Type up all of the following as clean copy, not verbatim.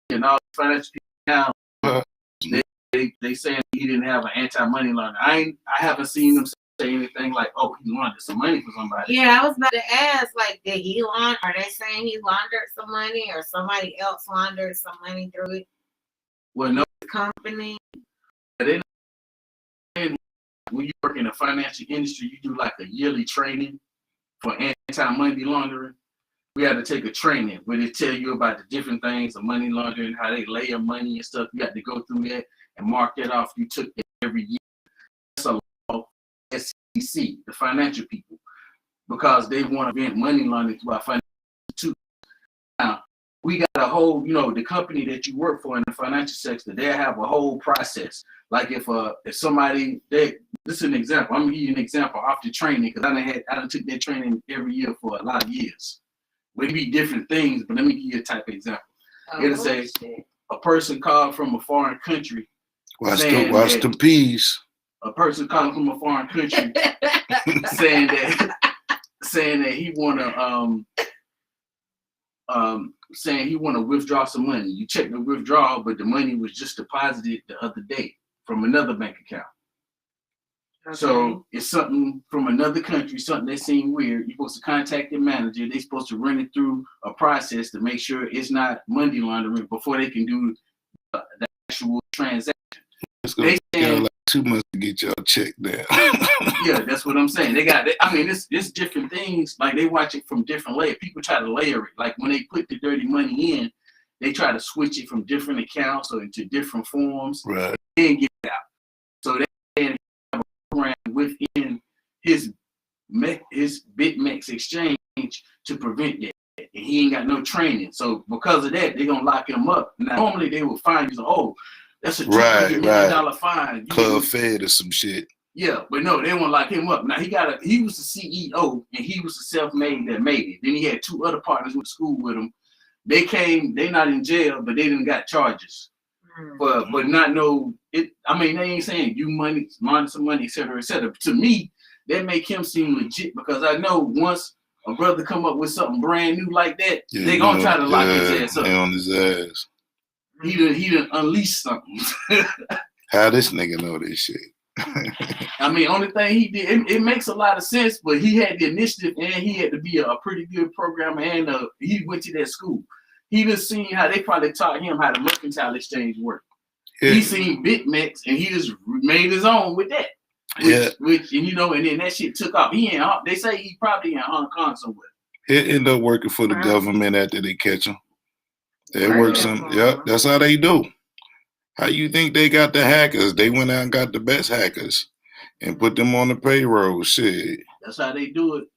and all the financial people now, they saying he didn't have an anti-money laundering. I haven't seen them say anything like, oh, he laundered some money for somebody. Yeah, I was about to ask, like, did he launder? Are they saying he laundered some money, or somebody else laundered some money through it? Well, no company. They when you work in the financial industry, you do like a yearly training for anti-money laundering. We had to take a training where they tell you about the different things of money laundering, how they layer money and stuff. You had to go through that and mark that off. You took it every year. That's a law, SEC, the financial people, because they want to prevent money laundering through our financial institutions. Now, we got a whole, the company that you work for in the financial sector, they have a whole process. Like if somebody, this is an example. I'm gonna give you an example off the training, because I done took that training every year for a lot of years. Would be different things, but let me give you a type of example. It'll say a person called from a foreign country. Watch the peas. A person calling from a foreign country saying that he wanna saying he wanna withdraw some money. You check the withdrawal, but the money was just deposited the other day from another bank account. Okay. So it's something from another country, something that seems weird. You're supposed to contact your manager. They're supposed to run it through a process to make sure it's not money laundering before they can do the actual transaction. It's gonna take like 2 months to get your check there. Yeah, that's what I'm saying. They got, it's different things. Like they watch it from different layers. People try to layer it. Like when they put the dirty money in, they try to switch it from different accounts or into different forms, right? And get it out. So they have a program within his BitMEX exchange to prevent that. And he ain't got no training. So because of that, they're gonna lock him up. Now, normally they would find you, oh, that's a $200 million fine. Club Fed or some shit. Yeah, but no, they won't lock him up. Now he was the CEO and he was the self-made that made it. Then he had 2 other partners who went to school with him. They not in jail, but they didn't got charges. But not no it. I mean, they ain't saying you money, launder some money, et cetera, et cetera. To me, that make him seem legit, because I know once a brother come up with something brand new like that, they gonna try to lock his ass up. On his ass. He done unleashed something. How this nigga know this shit? I mean, only thing he did, it makes a lot of sense, but he had the initiative and he had to be a pretty good programmer, and he went to that school. He just seen how they probably taught him how the mercantile exchange worked. Yeah. He seen BitMEX and he just made his own with that. Which and then that shit took off. They say he probably in Hong Kong somewhere. It ended up working for the government after they catch him. They work some. Yep, that's how they do. How you think they got the hackers? They went out and got the best hackers and put them on the payroll. Shit. That's how they do it.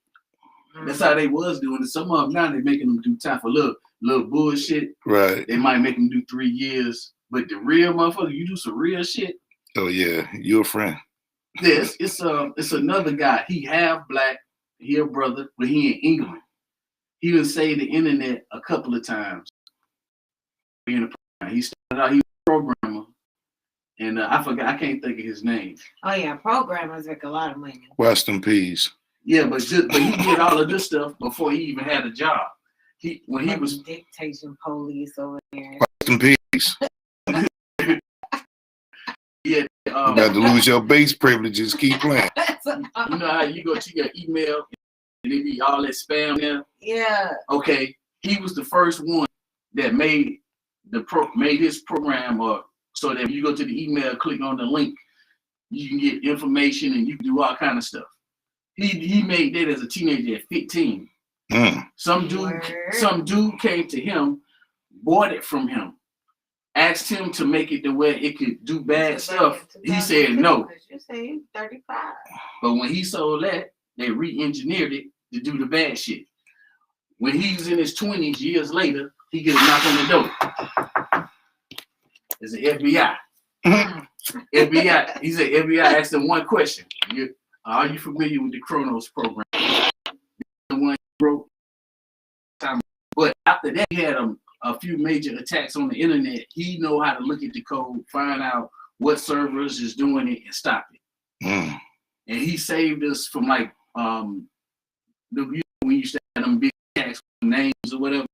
That's how they was doing it. Some of them now they making them do time for little bullshit. Right. They might make them do 3 years, but the real motherfucker, you do some real shit. Oh yeah, you a friend. Yes, it's another guy. He half black. He a brother, but he in England. He done saved the internet a couple of times. He started out, he was a programmer, and I forgot, I can't think of his name. Oh yeah, programmers make a lot of money. Watch them peas. Yeah, but he did all of this stuff before he even had a job. When he was dictation police over there. Watch them peas. Yeah, you got to lose your base privileges. Keep playing. You know how you go to your email and it be all that spam there? Yeah. Okay, he was the first one that made his program so that when you go to the email, click on the link, you can get information and you can do all kind of stuff. He made that as a teenager at 15. Some dude came to him, bought it from him, asked him to make it to where it could do bad stuff. He said no. You say 35. But when he sold that, they re-engineered it to do the bad shit. When he's in his 20s, years later, he gets a knock on the door. It's the FBI. FBI. He said FBI asked him one question. Are you familiar with the Kronos program? The one he wrote. But after that, he had a few major attacks on the internet. He know how to look at the code, find out what servers is doing it, and stop it. And he saved us from when you start them big attacks, names or whatever.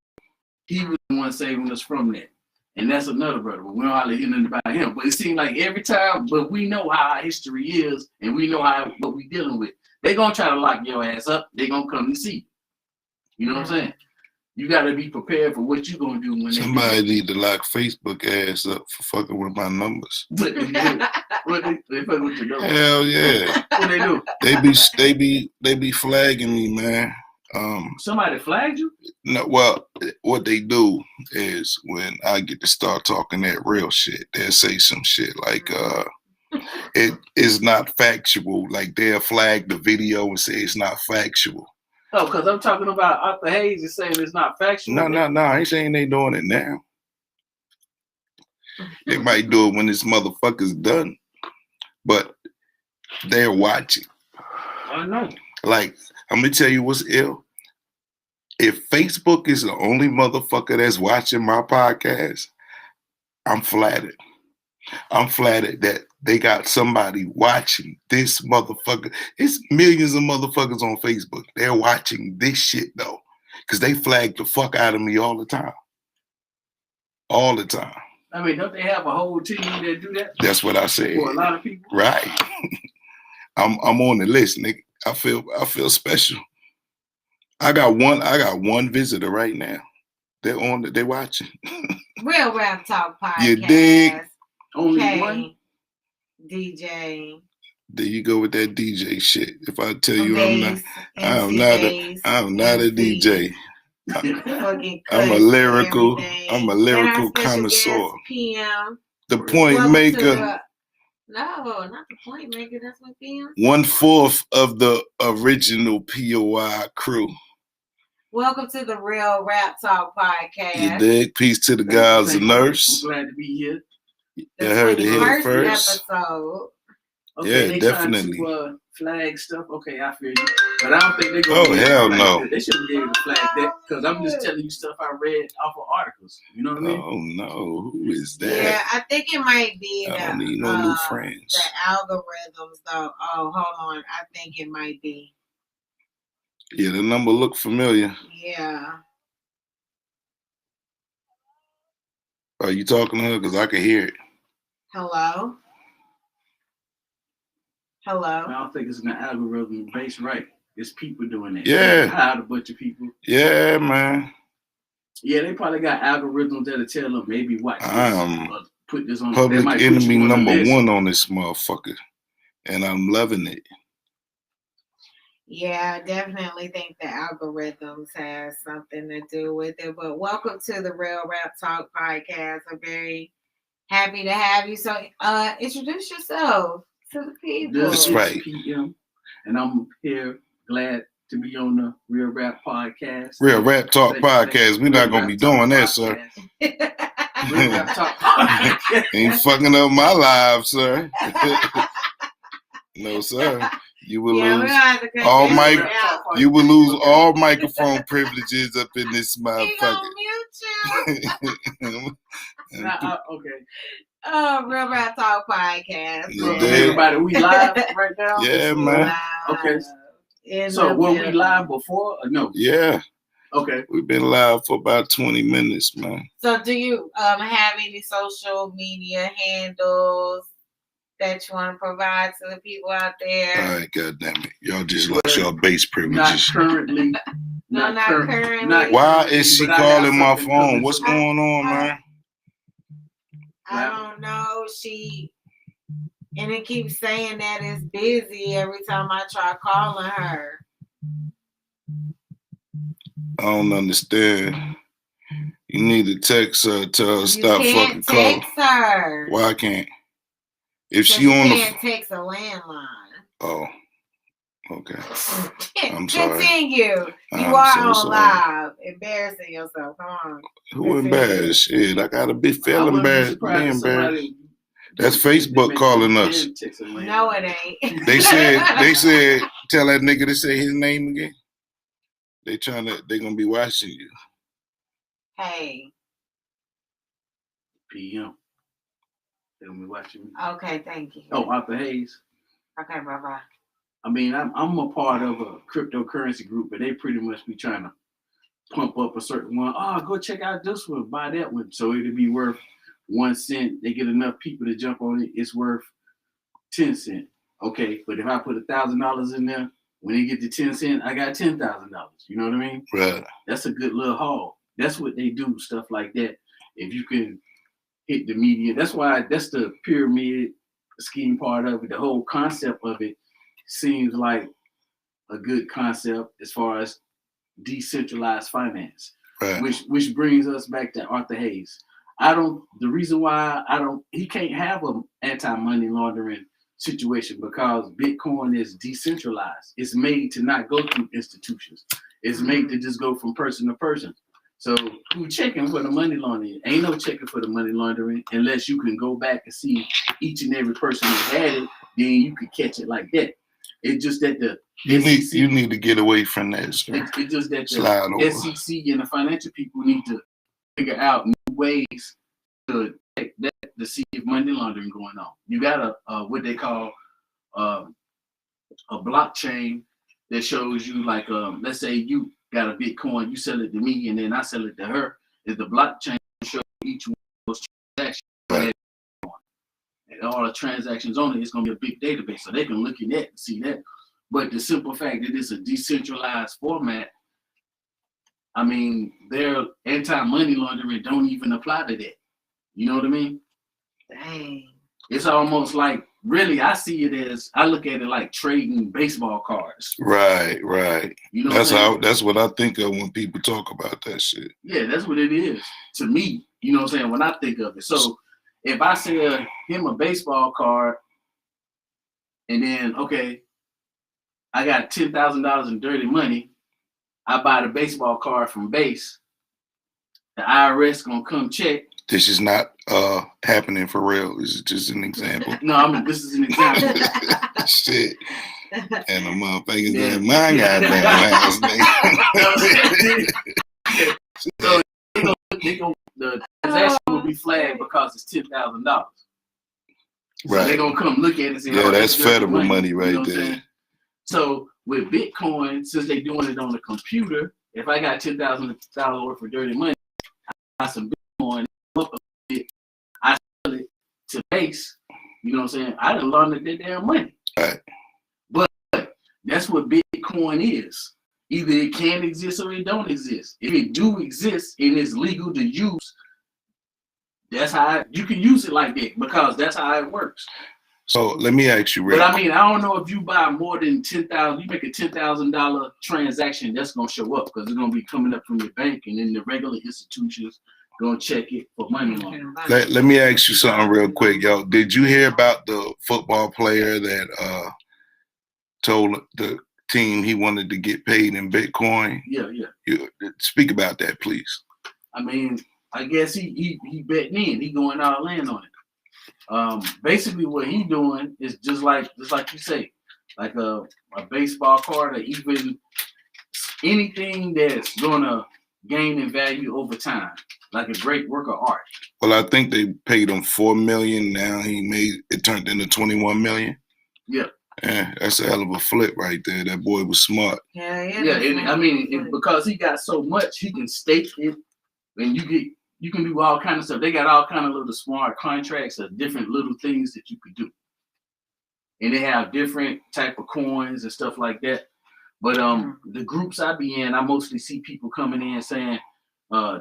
He was the one saving us from that. And that's another brother, but we don't hardly hear nothing about him. But it seems like every time, but we know how our history is, and we know what we dealing with. They're gonna try to lock your ass up. They're gonna come and see. You know what I'm saying? You gotta be prepared for what you're gonna do when Somebody need to lock Facebook ass up for fucking with my numbers. What they do? They fuck with your numbers. Hell yeah. What they do? They be flagging me, man. Somebody flagged you? No, well, what they do is when I get to start talking that real shit, they'll say some shit like it is not factual. Like they'll flag the video and say it's not factual. Oh, because I'm talking about Arthur Hayes is saying it's not factual. No. I ain't saying they doing it now. They might do it when this motherfucker's done. But they're watching. I know. Like, I'm gonna tell you what's ill. If Facebook is the only motherfucker that's watching my podcast, I'm flattered. I'm flattered that they got somebody watching this motherfucker. It's millions of motherfuckers on Facebook. They're watching this shit though. Cause they flag the fuck out of me all the time. All the time. I mean, don't they have a whole team that do that? That's what I said. For a lot of people. Right. I'm on the list, nigga. I feel special. I got one visitor right now. They're watching. Real Rap Talk podcast. You dig? Only one? DJ. There you go with that DJ shit. If I tell you Bass, I'm MC not a MC. DJ. Fucking I'm a cuts, lyrical everything. I'm a And lyrical our special connoisseur. guest, PM. The point Welcome to maker. no, not the point maker. That's what PM. 1/4 of the original POI crew. Welcome to the Real Rap Talk podcast. You dig? Peace to the guys, the nurse. I'm glad to be here. You heard it here 21st first. episode. Okay, Yeah, they definitely. trying to flag stuff. Okay, I feel you. But I don't think they're Oh, gonna be able to hell flag no. that. They shouldn't be able to flag that because I'm just telling you stuff I read off of articles. You know what I mean? Oh no, who is that? Yeah, I think it might be I don't need no new friends. the algorithms though. Oh, hold on. I think it might be. Yeah, the number look familiar. Yeah. Are you talking to her? Because I can hear it. Hello? I Hello? don't think it's an algorithm based right. It's people doing that. Yeah. They hired a bunch of people. Yeah, man. Yeah, they probably got algorithms that'll tell them maybe watch this or put this on. They Public might put enemy you on the number list. 1 on this motherfucker. And I'm loving it. Yeah, I definitely think the algorithms have something to do with it. But welcome to the Real Rap Talk podcast. I'm very happy to have you. So introduce yourself to the people. This That's is right. PM, and I'm here glad to be on the Real Rap Podcast. Real Rap Talk podcast. We're not going to be doing that, sir. Real Rap Talk Podcast. Ain't fucking up my live, sir. No, sir. You will Yeah, we're lose gonna have to cut all this mic- out. you will lose all microphone privileges up in this He motherfucker. gonna mute you. Okay. Oh, Real Rap Talk podcast. You So dig? everybody, we live right now. Yeah, man. Okay. In So the were we building. live before or no? Yeah, Okay. we've been live for about 20 minutes, man. So do you have any social media handles that you want to provide to the people out there? All right, goddamn it. Y'all just lost your base Not privileges. currently. No, not currently. Why is she But I have calling my something phone? coming What's soon. going on, man? I don't know. And it keeps saying that it's busy every time I try calling her. I don't understand. You need to text her, tell her You stop fucking can't calling. text her. Why I can't? If 'Cause she you on the can't text a landline. oh, okay. I'm sorry. Continue. I'm You are so on sorry. live, embarrassing yourself. Come on. Who embarrassed? Shit, I gotta be I feel wouldn't be embarrassed. Be surprised if embarrassed. somebody- That's Facebook they calling make us. 10 texts a lane. No, it ain't. They said, tell that nigga to say his name again. They gonna be watching you. Hey. PM. They'll be watching me. Okay, thank you. Oh, Arthur Hayes. Okay, bye-bye. I mean, I'm a part of a cryptocurrency group, but they pretty much be trying to pump up a certain one. Oh, go check out this one, buy that one. So it'll be worth 1 cent. They get enough people to jump on it, it's worth 10 cents. Okay, but if I put $1,000 in there, when they get to 10 cents, I got $10,000. You know what I mean? Right. That's a good little haul. That's what they do, stuff like that. If you can hit the media, that's the pyramid scheme part of it. The whole concept of it seems like a good concept as far as decentralized finance, Right. which brings us back to Arthur Hayes. The reason why he can't have an anti-money laundering situation because Bitcoin is decentralized. It's made to not go through institutions. It's made to just go from person to person. So who checking for the money laundering? Ain't no checking for the money laundering unless you can go back and see each and every person who had it, then you could catch it like that. It's just that the SEC, you need to get away from that, sir. it's just that Slide the over. SEC and the financial people need to figure out new ways to check that to see if money laundering going on. You got what they call a blockchain that shows you like let's say you got a Bitcoin, you sell it to me and then I sell it to her. Is the blockchain show each one of those transactions? Right. And all the transactions on it, it's gonna be a big database, so they can look at that and see that. But the simple fact that it's a decentralized format, I mean, their anti-money laundering don't even apply to that. You know what I mean? Dang. It's almost like, really, I look at it like trading baseball cards. Right. You know That's what I think of when people talk about that shit. Yeah, that's what it is to me. You know what I'm saying? When I think of it. So if I sell him a baseball card and then, okay, I got $10,000 in dirty money, I buy the baseball card from base, the IRS gonna come check. This is not happening for real. This is just an example. No, I mean, this is an example. Shit. And the motherfuckers Yeah. in my goddamn ass, nigga. So the transaction will be flagged because it's $10,000. So Right. they're gonna come look at it and say, Yeah, oh, that's dirty federal money you right know what I'm there. saying? So with Bitcoin, since they're doing it on the computer, if I got $10,000 worth of dirty money, I buy some Bitcoin, I sell it to base. You know what I'm saying? I done laundered that damn money. Right. But that's what Bitcoin is. Either it can exist or it don't exist. If it do exist and it's legal to use, that's how you can use it like that because that's how it works. So let me ask you, But Rick. I mean, I don't know if you buy more than $10,000, you make a $10,000 transaction, that's gonna show up because it's gonna be coming up from your bank, and then the regular institutions gonna check it for money laundering. Let me ask you something real quick, yo. Did you hear about the football player that told the team he wanted to get paid in Bitcoin? Yeah. You speak about that, please. I mean, I guess he betting in, he going all in on it. Basically what he doing is just like you say, like a baseball card or even anything that's gonna gain in value over time, like a great work of art. Well, I think they paid him $4 million. Now it turned into $21 million. Yeah. Yeah, that's a hell of a flip right there. That boy was smart. Yeah. And I mean, because he got so much, he can stake it, and you can do all kind of stuff. They got all kind of little smart contracts of different little things that you could do, and they have different type of coins and stuff like that. But the groups I be in, I mostly see people coming in saying,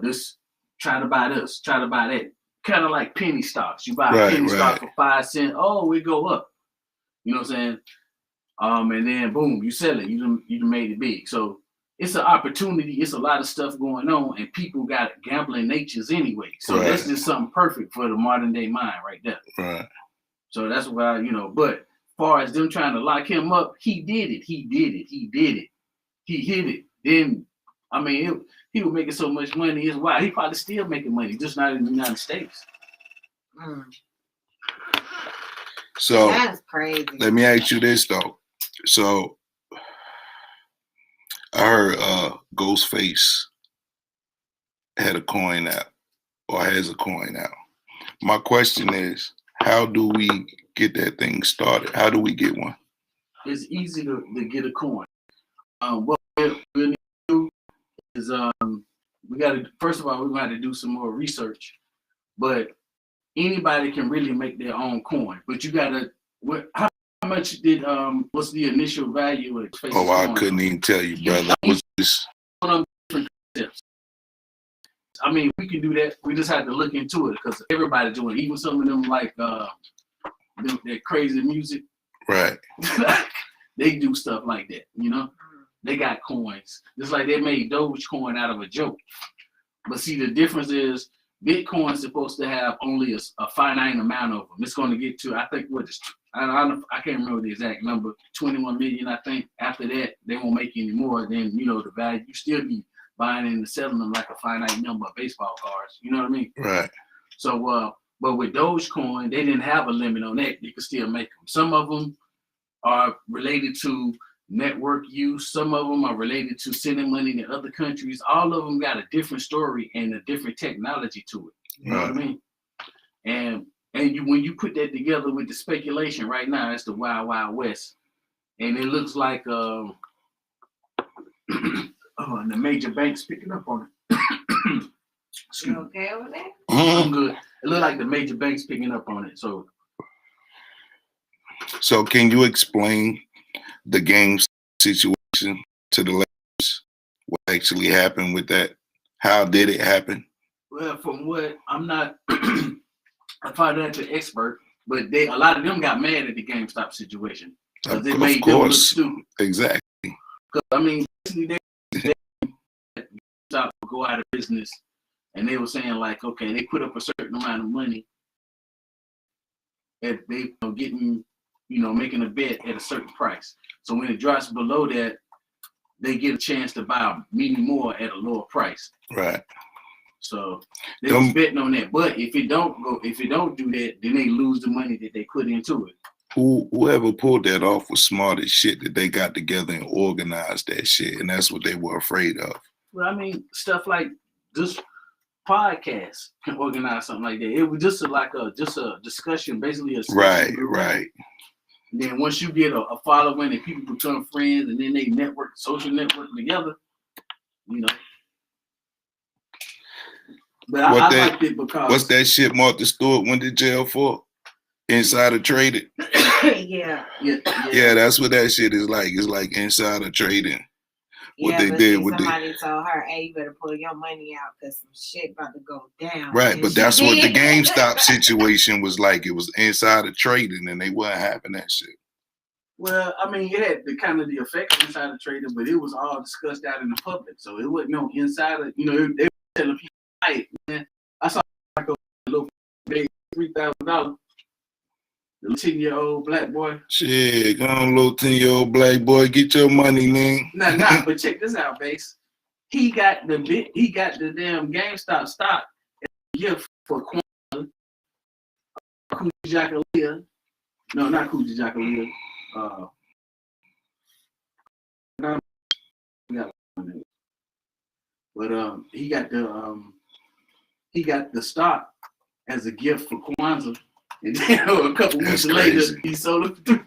"This, try to buy this, try to buy that." Kind of like penny stocks. You buy a penny stock for 5 cents. Oh, it go up. You know what I'm saying? And then boom, you sell it. You done made it big. So it's an opportunity. It's a lot of stuff going on, and people got gambling natures anyway. So that's just something perfect for the modern day mind right there. Right. So that's why, but as far as them trying to lock him up, he did it. He hit it. Then, I mean, he was making so much money. It's why he probably still making money, just not in the United States. So that's crazy. Let me ask you this though. So I heard Ghostface had a coin out or has a coin out. My question is, how do we get that thing started? How do we get one? It's easy to get a coin. What we need to do is we got to, first of all, we're going to do some more research, but anybody can really make their own coin, but you got to, how much did, what's the initial value of Space Oh, I coin? couldn't even tell you, brother. I was just, I mean, we can do that. We just have to look into it because everybody doing it. Even some of them like that crazy music, right. they do stuff like that, you know? They got coins. Just like they made Dogecoin out of a joke. But see, the difference is Bitcoin's supposed to have only a finite amount of them. It's going to get to, I think, I can't remember the exact number, 21 million, I think. After that, they won't make any more. Then, you know, the value, you still be buying and selling them like a finite number of baseball cards. You know what I mean? Right. So, but with Dogecoin, they didn't have a limit on that. You could still make them. Some of them are related to network use. Some of them are related to sending money to other countries. All of them got a different story and a different technology to it. You know what I mean? And when you put that together with the speculation right now, it's the Wild Wild West. And it looks like and the major banks picking up on it. You okay with that? I'm good. It looked like the major banks picking up on it. So can you explain the game situation to the ladies? What actually happened with that? How did it happen? Well, from what I'm not a financial expert, but a lot of them got mad at the GameStop situation because it made them look stupid. Exactly. Because I mean, basically they GameStop would go out of business, and they were saying like, okay, they put up a certain amount of money, and they getting, you know, making a bet at a certain price. So when it drops below that, they get a chance to buy many more at a lower price. Right. So they was betting on that. But if it don't do that, then they lose the money that they put into it. Whoever pulled that off was smart as shit that they got together and organized that shit. And that's what they were afraid of. Well, I mean, stuff like this podcast can organize something like that. It was just a discussion, basically a discussion. Right. And then once you get a following and people become friends and then they social network together, you know. But I liked it because what's that shit Martha Stewart went to jail for? Insider trading. Yeah, that's what that shit is like. It's like insider trading. What they but did with somebody told her, hey, you better pull your money out because some shit about to go down. Right, but that's what the GameStop situation was like. It was insider trading and they wasn't having that shit. Well, I mean, it had the effect of insider trading, but it was all discussed out in the public. So it wasn't no insider, you know, they were telling people, hey, man, I saw like a little big $3,000. The 10-year-old black boy. Shit, go on, little 10-year-old black boy, get your money, man. Nah, but check this out, Base. He got the damn GameStop stock as a gift for Kwanzaa. Kujichagulia. No, not Kujichagulia. But he got the stock as a gift for Kwanzaa. And then a couple weeks later, he sold it.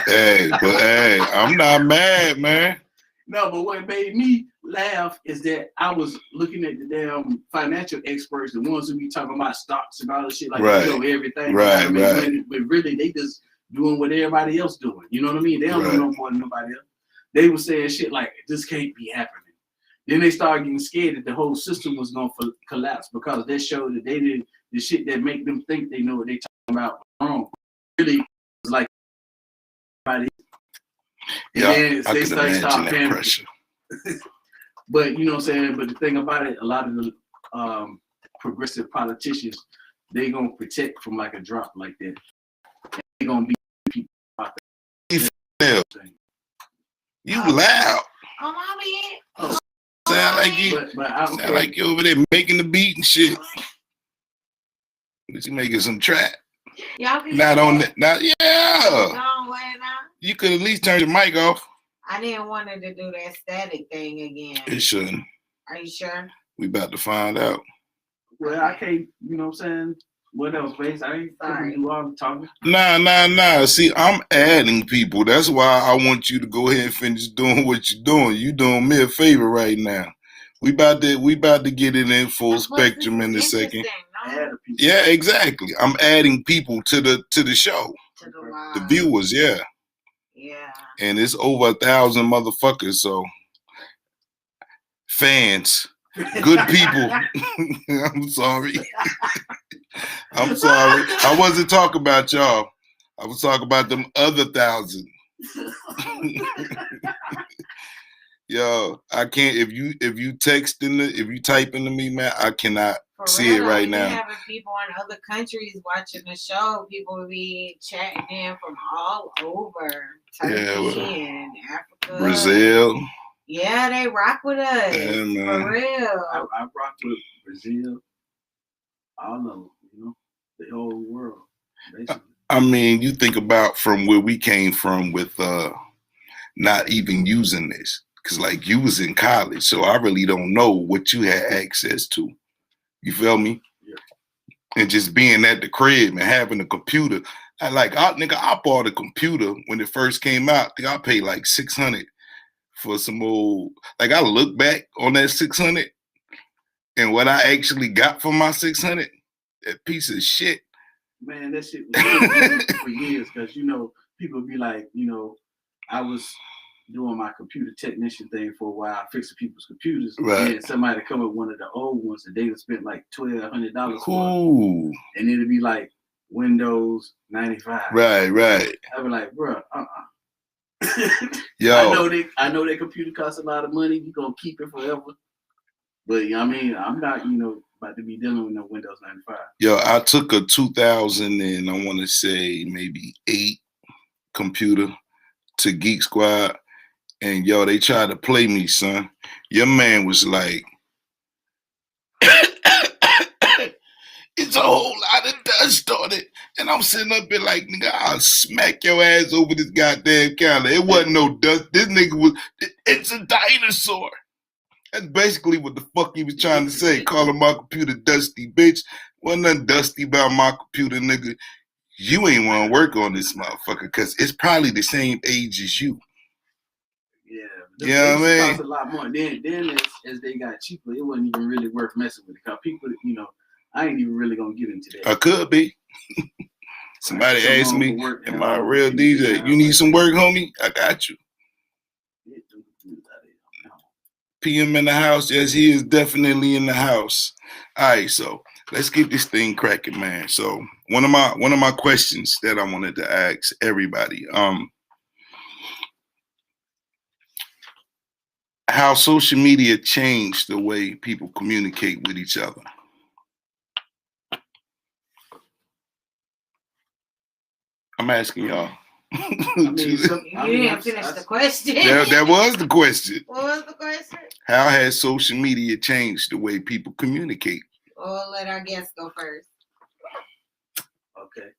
Hey, I'm not mad, man. No, but what made me laugh is that I was looking at the damn financial experts, the ones who be talking about stocks and all this shit, like they know everything. Right. But really, they just doing what everybody else doing. You know what I mean? They don't know no more than nobody else. They were saying shit like, this can't be happening. Then they started getting scared that the whole system was going to collapse because that showed that they did the shit that make them think they know what they talking about wrong. Really, it's like everybody. And then they start panicking. But you know what I'm saying? But the thing about it, a lot of the progressive politicians, they gonna protect from like a drop like that. They gonna be people out there. You loud. Oh, Sound like you. Sound like you over there making the beat and shit. But you making some trap. Not on that. Not You could at least turn your mic off. I didn't want it to do that static thing again. It shouldn't. Are you sure? We about to find out. Well, I can't, you know what I'm saying? What else, Base? I ain't sorry. You all talking. Nah. See, I'm adding people. That's why I want you to go ahead and finish doing what you're doing. You doing me a favor right now. We about to get it in full Plus, spectrum this in a is second. interesting, no? Add a people. Yeah, exactly. I'm adding people to the show, To the the live. viewers. Yeah, Yeah. and it's over 1,000 motherfuckers. So fans, good people. I'm sorry. I'm sorry. I wasn't talking about y'all. I was talking about them other 1,000. Yo, I can't. If you if you type into me, man, I cannot For see real, it right we now. having people in other countries watching the show. People will be chatting in from all over Turkey Yeah, well, and Africa. Brazil. Yeah, they rock with us. Yeah, man. For real. I rocked with Brazil, all of them, you know, the whole world, basically. I mean, you think about from where we came from with not even using this. Cause like you was in college, so I really don't know what you had access to. You feel me? Yeah. And just being at the crib and having a computer. I bought a computer when it first came out. I think I paid like $600 for some old. Like I look back on that $600 and what I actually got for my $600, that piece of shit. Man, that shit was for years, because you know people be like, you know, I was doing my computer technician thing for a while, fixing people's computers, Right. and somebody come up with one of the old ones that they would spent like $1,200 for, Ooh. and it'd be like Windows 95. Right. I'd be like, bro, Yo. I know that computer costs a lot of money. You gonna keep it forever, but I mean, I'm not, you know, about to be dealing with no Windows 95. Yo, I took a 2000 and I want to say maybe 8 computer to Geek Squad, and yo, they tried to play me, son. Your man was like, it's a whole lot of dust on it. And I'm sitting up there like, nigga, I'll smack your ass over this goddamn counter. It wasn't no dust. This nigga was, it's a dinosaur. That's basically what the fuck he was trying to say. Calling my computer dusty, bitch. Wasn't nothing dusty about my computer, nigga. You ain't want to work on this motherfucker because it's probably the same age as you. Yeah, Yeah, it man. cost a lot more. Then as they got cheaper, it wasn't even really worth messing with it. Cause people, you know, I ain't even really gonna get into that. I could be. Somebody asked me, am I a real DJ? You need some work, homie? I got you. PM in the house. Yes, he is definitely in the house. All right, so let's get this thing cracking, man. So one of my questions that I wanted to ask everybody, how social media changed the way people communicate with each other. I'm asking y'all. I mean, You didn't finish the question. That was the question. What was the question? How has social media changed the way people communicate? We'll let our guests go first. Okay.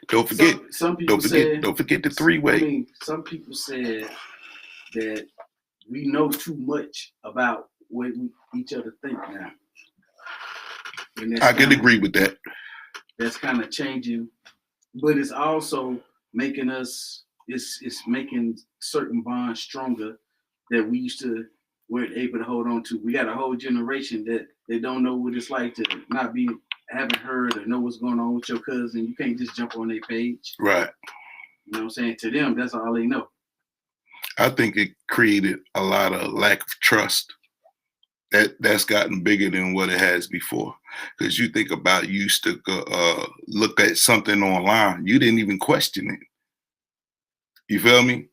Don't forget. Some people don't forget the 3-way. I mean, some people said that we know too much about what each other think now. I can agree with that. That's kind of changing, but it's also making us. It's making certain bonds stronger that we weren't able to hold on to. We got a whole generation that they don't know what it's like to not be haven't heard or know what's going on with your cousin. You can't just jump on their page. Right. You know what I'm saying? To them, that's all they know. I think it created a lot of lack of trust. That's gotten bigger than what it has before. Because you think about, you used to look at something online, you didn't even question it. You feel me?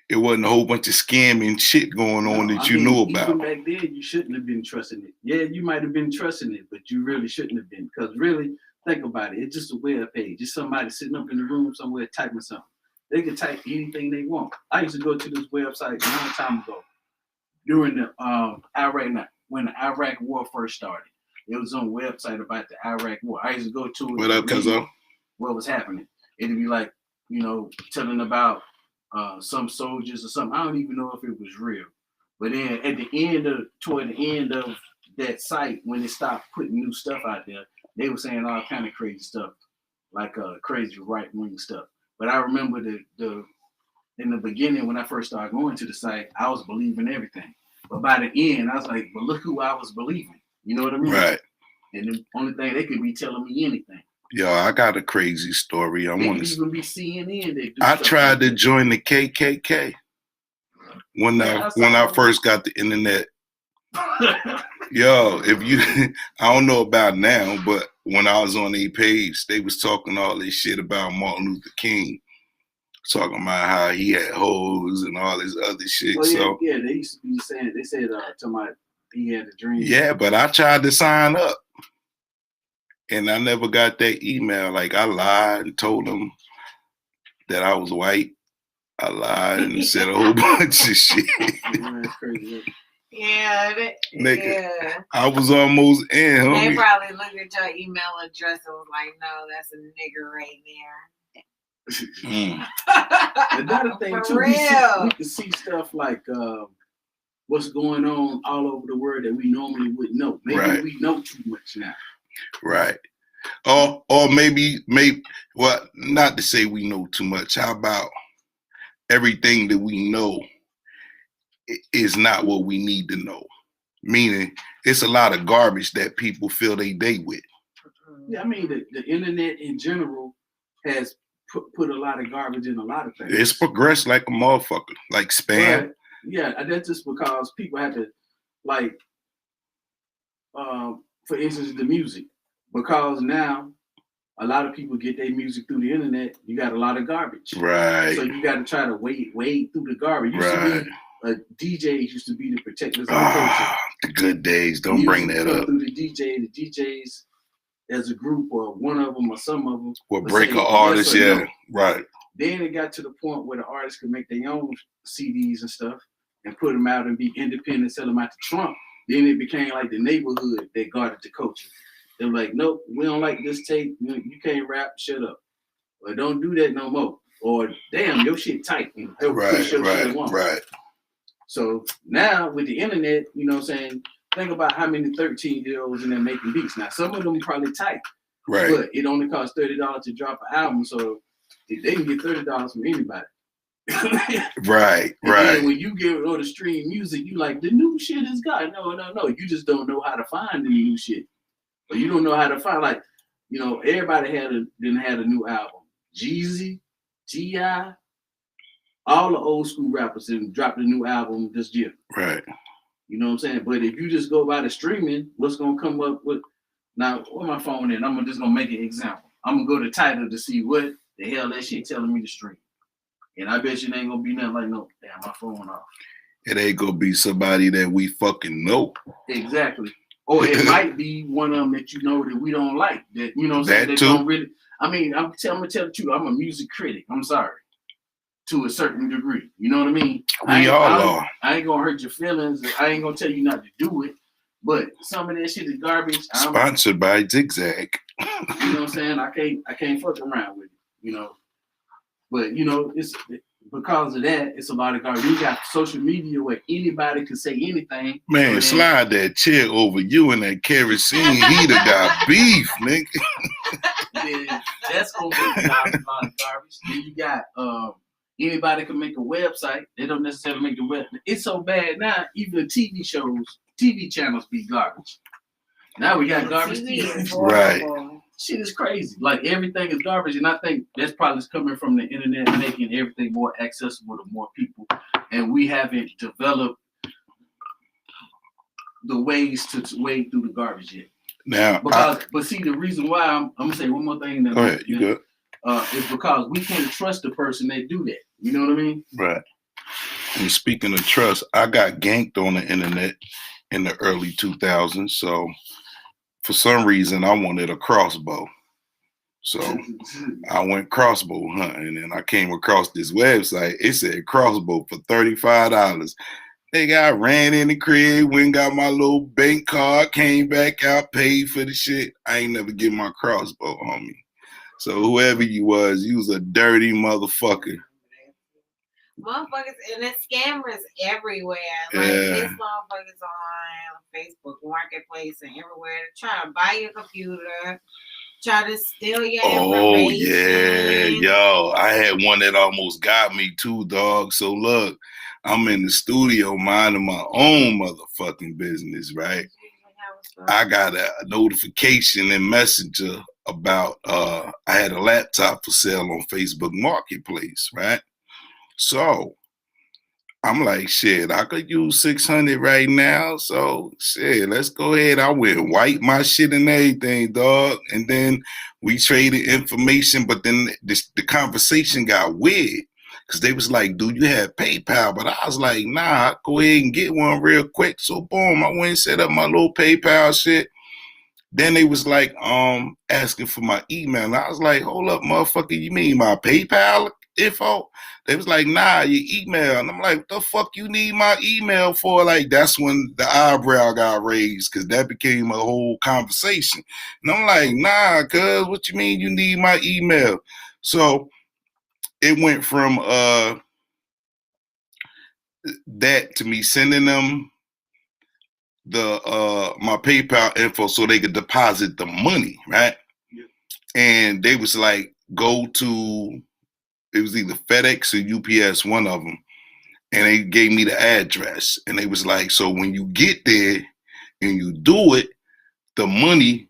It wasn't a whole bunch of scamming shit going on that you knew about. Even back then, you shouldn't have been trusting it. Yeah, you might have been trusting it, but you really shouldn't have been. Because really, think about it. It's just a web page. It's somebody sitting up in the room somewhere typing something. They can type anything they want. I used to go to this website a long time ago during the when the Iraq War first started. It was on a website about the Iraq War. I used to go to it. What up, Cuzzo? What was happening? It'd be like, you know, telling about some soldiers or something. I don't even know if it was real. But then toward the end of that site, when they stopped putting new stuff out there, they were saying all kind of crazy stuff, like crazy right-wing stuff. But I remember the in the beginning, when I first started going to the site, I was believing everything. But by the end, I was like, but look who I was believing. You know what I mean? Right. And the only thing, they could be telling me anything. Yo, I got a crazy story. They could even be CNN. They do I stuff tried like to that. join the KKK when I first got the internet. Yo, if you, I don't know about now, but when I was on their page, they was talking all this shit about Martin Luther King, talking about how he had hoes and all this other shit. Oh, yeah, So yeah, they used to be saying, they said, talking about he had a dream. yeah, but I tried to sign up, and I never got that email. Like, I lied and told them that I was white. I lied and said a whole bunch of shit. Man, that's crazy. Yeah, Nigga, yeah. I was almost in, They homie. probably looked at your email address and was like, "No, that's a nigger right there." Another thing For too, real. we can see stuff like what's going on all over the world that we normally wouldn't know. Maybe Right. we know too much now. Right. Or maybe, well, not to say we know too much. How about everything that we know is not what we need to know? Meaning, it's a lot of garbage that people fill their day with. Yeah, I mean the internet in general has put a lot of garbage in a lot of things. It's progressed like a motherfucker, like spam. But, yeah, that's just because people have to, like, for instance, the music. Because now a lot of people get their music through the internet. You got a lot of garbage. Right. So you got to try to wade through the garbage. Right. DJs used to be the protectors of the culture. The good days. Don't bring Music that come up. through the DJs as a group, or one of them or some of them, Or would break say an artist, yes or yeah. no. Right. Then it got to the point where the artists could make their own CDs and stuff and put them out and be independent, sell them out to Trump. Then it became like the neighborhood that guarded the culture. They're like, nope, we don't like this tape. You can't rap, shut up. Or don't do that no more. Or damn, your shit tight. Right. So now with the internet, you know what I'm saying, think about how many 13-year-olds in there making beats. Now, some of them probably tight. Right. But it only costs $30 to drop an album, so they can get $30 from anybody. Right. And then when you get on the stream music, you like, the new shit is God. No. You just don't know how to find the new shit. Or you don't know how to find, like, you know, everybody didn't have a new album. Jeezy, T.I., all the old school rappers didn't drop a new album this year. Right. You know what I'm saying? But if you just go by the streaming, what's gonna come up with? Now, where my phone in? I'm just gonna make an example. I'm gonna go to Tidal to see what the hell that shit telling me to stream. And I bet you it ain't gonna be nothing like, no, damn, my phone off. It ain't gonna be somebody that we fucking know. Exactly. Or it might be one of them that you know that we don't like. That, you know what I'm saying? That They too. don't really. I mean, I'm gonna tell the truth. I'm a music critic. I'm sorry. To a certain degree. You know what I mean? We all are. I ain't gonna hurt your feelings. I ain't gonna tell you not to do it. But some of that shit is garbage. Sponsored by Zigzag. You know what I'm saying? I can't fuck around with it, you know. But you know, it's because of that, it's a lot of garbage. We got social media where anybody can say anything. Man, slide that chair over you and that kerosene heater got beef, nigga. Then that's gonna be a lot of garbage. Then you got anybody can make a website. They don't necessarily make the web. It's so bad now, even TV channels be garbage. Now we got garbage TV. Right. Shit is crazy. Like, everything is garbage, and I think that's probably coming from the internet, making everything more accessible to more people. And we haven't developed the ways to wade through the garbage yet. Now, but see, the reason why I'm gonna say one more thing. Go ahead. You good? Is because we can't trust the person that do that. You know what I mean? Right. And speaking of trust, I got ganked on the internet in the early 2000s. So for some reason, I wanted a crossbow. So I went crossbow hunting, and I came across this website. It said crossbow for $35. I ran in the crib, went and got my little bank card, came back out, paid for the shit. I ain't never get my crossbow, homie. So whoever you was a dirty motherfucker. Motherfuckers, and there's scammers everywhere. Like, these motherfuckers on Facebook Marketplace and everywhere. They're trying to buy your computer, try to steal your Oh yeah, information. yo, I had one that almost got me too, dog. So look, I'm in the studio minding my own motherfucking business, right? I got a notification in Messenger about I had a laptop for sale on Facebook Marketplace, right? So I'm like, shit, I could use 600 right now. So shit, let's go ahead. I went and wiped my shit and everything, dog. And then we traded information, but then the conversation got weird. Cause they was like, do you have PayPal? But I was like, nah, go ahead and get one real quick. So boom, I went and set up my little PayPal shit. Then they was like, asking for my email. And I was like, hold up, motherfucker, you mean my PayPal info? They was like, nah, your email. And I'm like, what the fuck you need my email for? Like, that's when the eyebrow got raised, because that became a whole conversation. And I'm like, nah, cuz, what you mean you need my email? So it went from that to me sending them the my PayPal info so they could deposit the money, right? Yeah. And they was like, go to, it was either FedEx or UPS, one of them, and they gave me the address. And they was like, so when you get there and you do it, the money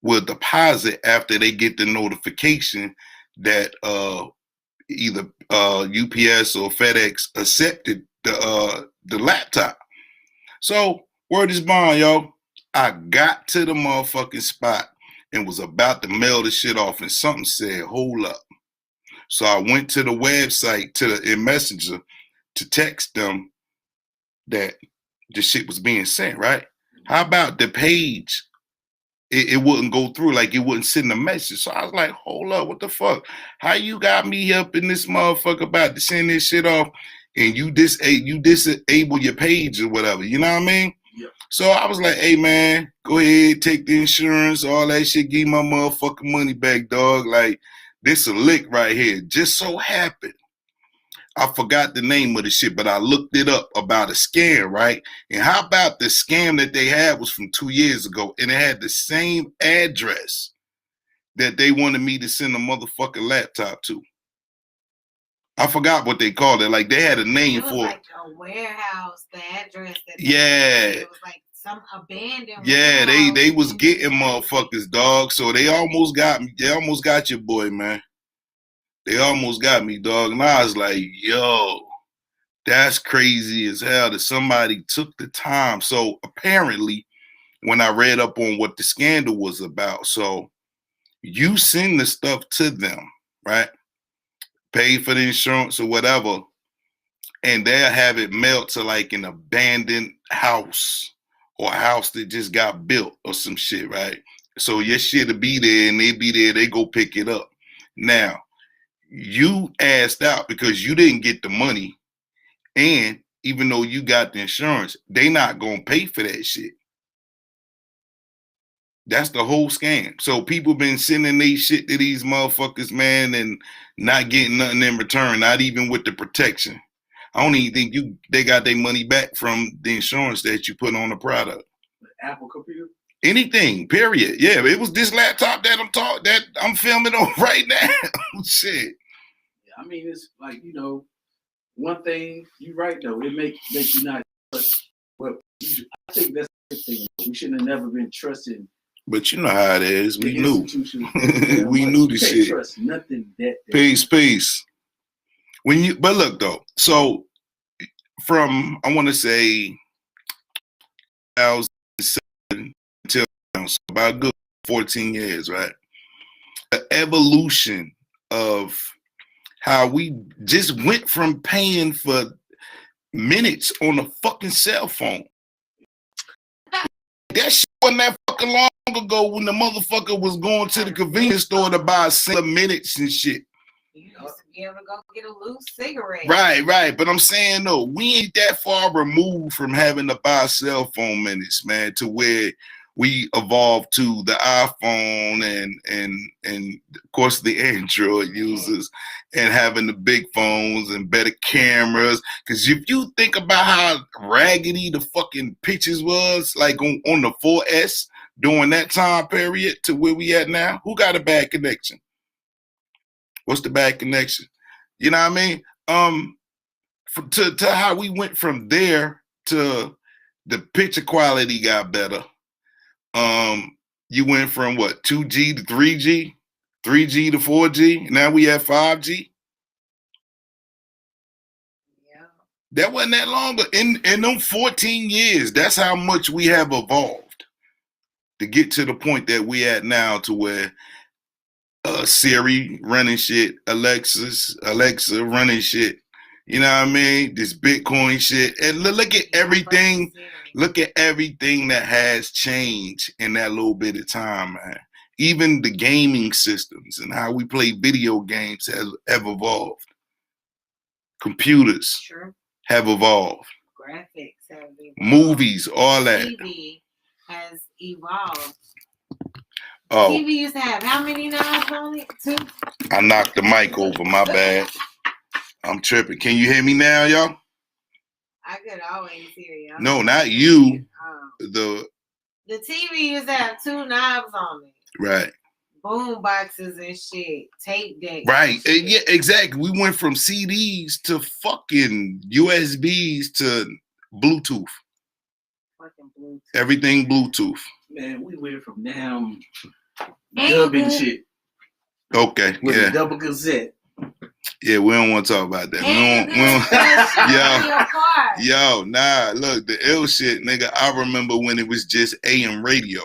will deposit after they get the notification that either UPS or FedEx accepted the laptop. So word is bond, yo. I got to the motherfucking spot and was about to mail the shit off, and something said, hold up. So I went to the website in Messenger to text them that the shit was being sent, right? How about the page? It wouldn't go through, like it wouldn't send a message. So I was like, hold up, what the fuck? How you got me up in this motherfucker about to send this shit off and you disable your page or whatever, you know what I mean? Yeah. So I was like, hey man, go ahead, take the insurance, all that shit, give my motherfucking money back, dog. Like, this a lick right here. Just so happened, I forgot the name of the shit, but I looked it up about a scam, right? And how about the scam that they had was from 2 years ago, and it had the same address that they wanted me to send a motherfucking laptop to. I forgot what they called it. Like, they had a name for it. Like a warehouse, the address that it was like some abandoned. Yeah, they was getting motherfuckers, dog. So they almost got me. They almost got your boy, man. They almost got me, dog. And I was like, yo, that's crazy as hell that somebody took the time. So apparently, when I read up on what the scandal was about, so you send the stuff to them, right? Pay for the insurance or whatever, and they'll have it mailed to like an abandoned house or a house that just got built or some shit, right? So your shit will be there and they be there, they go pick it up. Now, you asked out because you didn't get the money, and even though you got the insurance, they not gonna pay for that shit. That's the whole scam. So people been sending their shit to these motherfuckers, man, and not getting nothing in return, not even with the protection. I don't even think they got their money back from the insurance that you put on the product. Apple computer? Anything, period. Yeah, it was this laptop that I'm filming on right now. Shit. I mean, it's like, you know, one thing, you're right though, it make you not trust. Well, I think that's the thing. We shouldn't have never been trusting. But you know how it is. We knew. We knew the shit. Trust nothing that. Peace. But look though, so from, I want to say 2007 until now, so about a good 14 years, right? The evolution of how we just went from paying for minutes on a fucking cell phone. That shit wasn't that fucking long ago when the motherfucker was going to the convenience store to buy minutes and shit. You used to be able to go get a loose cigarette. Right. But I'm saying, no, we ain't that far removed from having to buy cell phone minutes, man, to where we evolved to the iPhone and of course the Android users and having the big phones and better cameras. Because if you think about how raggedy the fucking pictures was, like on the 4S during that time period to where we at now? Who got a bad connection? What's the bad connection? You know what I mean? To how we went from there to the picture quality got better. You went from what, 2G to 3G, 3G to 4G. Now we have 5G. Yeah. That wasn't that long, but in them 14 years, that's how much we have evolved to get to the point that we at now, to where Siri running shit, Alexa running shit. You know what I mean? This Bitcoin shit. And look at everything. Look at everything that has changed in that little bit of time, man. Even the gaming systems and how we play video games have evolved. Computers have evolved. Graphics have evolved. Movies, all that. TV has evolved. Oh, TV used to have how many knobs on it? 2? I knocked the mic over. My bad. I'm tripping. Can you hear me now, y'all? I could always hear you. No, not you. The TV used to have 2 knobs on it. Right. Boom boxes and shit. Tape decks. Right. Yeah, exactly. We went from CDs to fucking USBs to Bluetooth. Fucking Bluetooth. Everything Bluetooth. Man, we went from damn dubbing shit. Okay. With Yeah. a double cassette. Yeah, we don't want to talk about that. Yo, nah, look, the ill shit, nigga. I remember when it was just AM radio.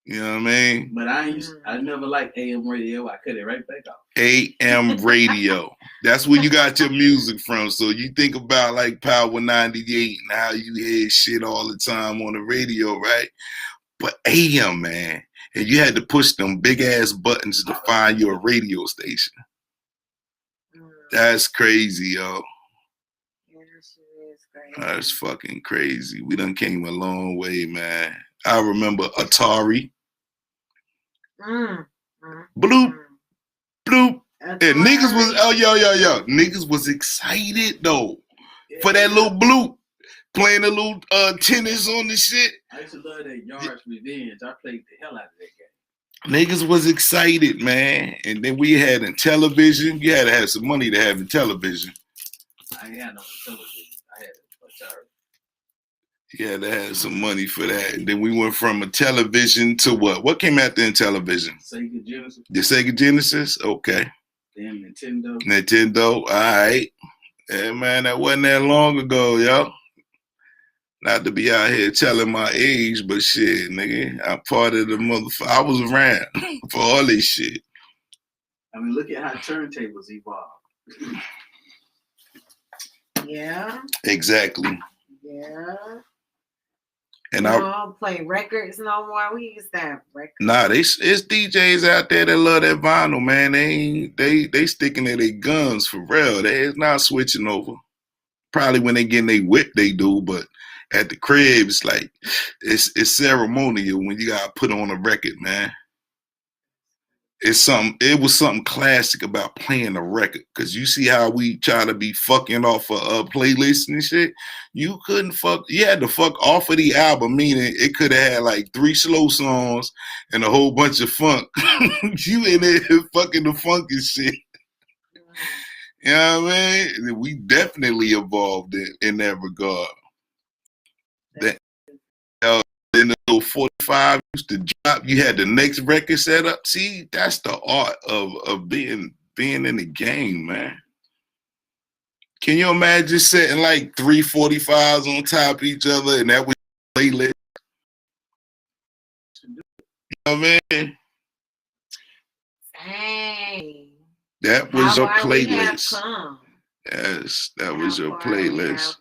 You know what I mean? But I never liked AM radio. I cut it right back off. AM radio. That's where you got your music from. So you think about like Power 98 and how you hear shit all the time on the radio, right? But AM, man. And you had to push them big ass buttons to find your radio station. That's crazy, yo. Yeah, that shit is crazy. That's fucking crazy. We done came a long way, man. I remember Atari. Bloop, bloop. And niggas was, yo. Niggas was excited though for that little bloop. Playing a little tennis on the shit. I used to love that Yard's Revenge. I played the hell out of that game. Niggas was excited, man. And then we had in television. You had to have some money to have in television. I ain't had no television. I had Atari. You had to have some money for that. And then we went from a television to what? What came after in television? Sega Genesis. The Sega Genesis? Okay. Then Nintendo. Nintendo. All right. Yeah, man, that wasn't that long ago, yo. Not to be out here telling my age, but shit, nigga, I'm part of the motherfucker. I was around for all this shit. I mean, look at how turntables evolved. Yeah. Exactly. Yeah. And we don't play records no more. We used to have records. Nah, it's DJs out there that love that vinyl, man. They sticking to their guns for real. They not switching over. Probably when they getting their whip, they do, but at the crib, it's like it's ceremonial when you gotta put on a record, man. It was something classic about playing a record, because you see how we try to be fucking off a playlist and shit. You couldn't fuck. You had to fuck off of the album, meaning it could have had like 3 slow songs and a whole bunch of funk. You in there fucking the funk and shit. You know what I mean? We definitely evolved in that regard. Then the little 45 used to drop. You had the next record set up. See, that's the art of being in the game, man. Can you imagine setting like 3 45s on top of each other and that was your playlist? You know what I mean? Dang. That was your playlist. We have come. Yes, that was your playlist.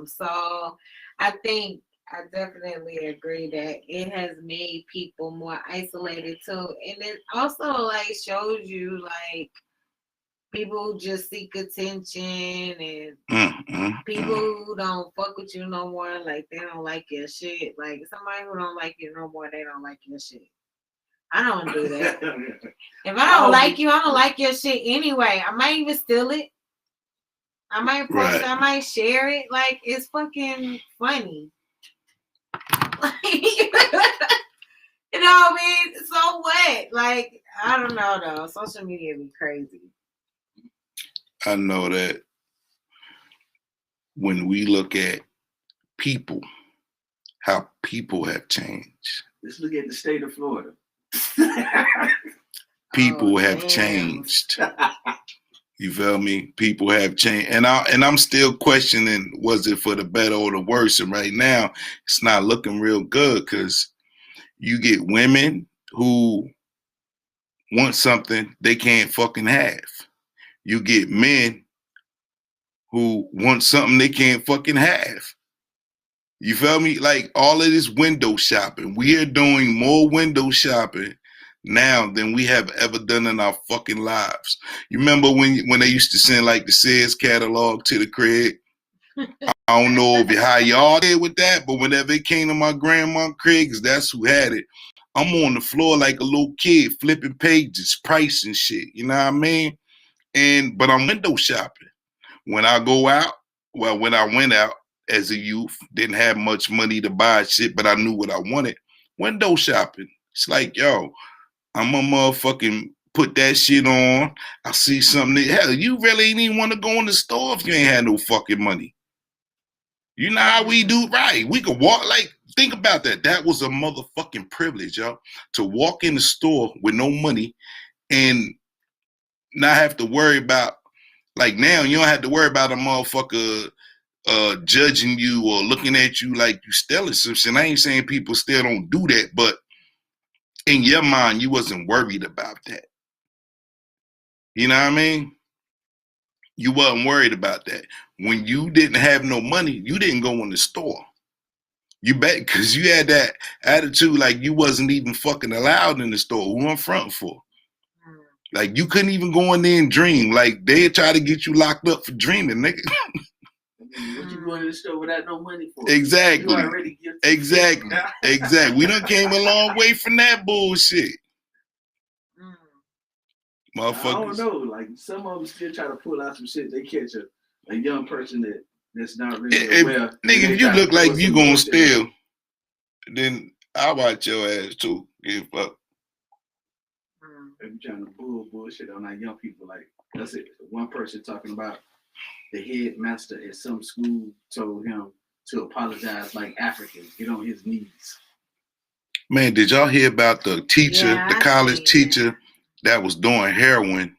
So I think I definitely agree that it has made people more isolated too. And it also like shows you like people who just seek attention and people who don't fuck with you no more, like they don't like your shit. Like somebody who don't like you no more, they don't like your shit. I don't do that. If I don't like you, I don't like your shit anyway. I might even steal it. I might post it, I might share it. Like it's fucking funny. Like You know what I mean? So what? Like, I don't know though. Social media be crazy. I know that when we look at people, how people have changed. Let's look at the state of Florida. People Oh, have damn. changed. You feel me? People have changed, and I'm still questioning: was it for the better or the worse? And right now, it's not looking real good because you get women who want something they can't fucking have. You get men who want something they can't fucking have. You feel me? Like all of this window shopping. We are doing more window shopping now than we have ever done in our fucking lives. You remember when they used to send like the Sears catalog to the crib? I don't know how y'all did with that, but whenever it came to my grandma crib, because that's who had it, I'm on the floor like a little kid flipping pages, price and shit. You know what I mean? But I'm window shopping. When I go out, well, when I went out as a youth, didn't have much money to buy shit, but I knew what I wanted. Window shopping. It's like, yo, I'm a motherfucking put that shit on. I see something that, hell, you really ain't even want to go in the store if you ain't had no fucking money. You know how we do, right? We could walk, like, think about that. That was a motherfucking privilege, yo, to walk in the store with no money and not have to worry about, like now, you don't have to worry about a motherfucker judging you or looking at you like you stealing some shit. I ain't saying people still don't do that, but in your mind, you wasn't worried about that. You know what I mean? You wasn't worried about that. When you didn't have no money, you didn't go in the store. You bet, because you had that attitude like you wasn't even fucking allowed in the store. Who I'm fronting for? Like you couldn't even go in there and dream. Like they try to get you locked up for dreaming, nigga. What you going to the store without no money for? Exactly. You already Exactly. Exactly. We done came a long way from that bullshit. Motherfuckers. I don't know. Like some of them still try to pull out some shit. They catch a young person that's not really aware. Nigga, if you look like you gonna steal, then I'll watch your ass too. Give up. They be trying to bullshit on our young people. Like that's it. One person talking about the headmaster at some school told him to apologize like Africans, get on his knees. Man, did y'all hear about the teacher, the college teacher that was doing heroin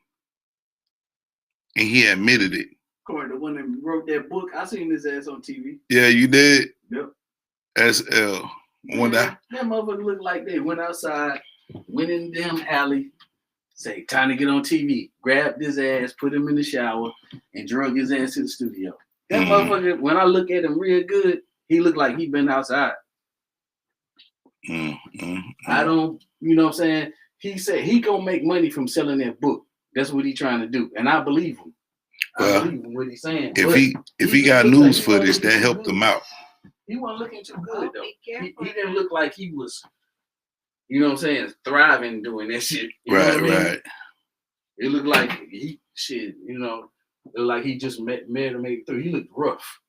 and he admitted it? Corey, the one that wrote that book, I seen his ass on TV. Yeah, you did? Yep. SL. That motherfucker looked like they went outside, went in the damn alley, say, time to get on TV, grabbed his ass, put him in the shower, and drug his ass to the studio. That motherfucker, when I look at him real good, he looked like he been outside. I don't, you know what I'm saying? He said he gonna make money from selling that book. That's what he trying to do. And I believe him. I believe him what he's saying. If he got news for this, that helped him out. He wasn't looking too good though. He didn't look like he was, you know what I'm saying, thriving doing that shit. You know what I mean? Right. It looked like he shit, you know, it looked like he just made it through. He looked rough.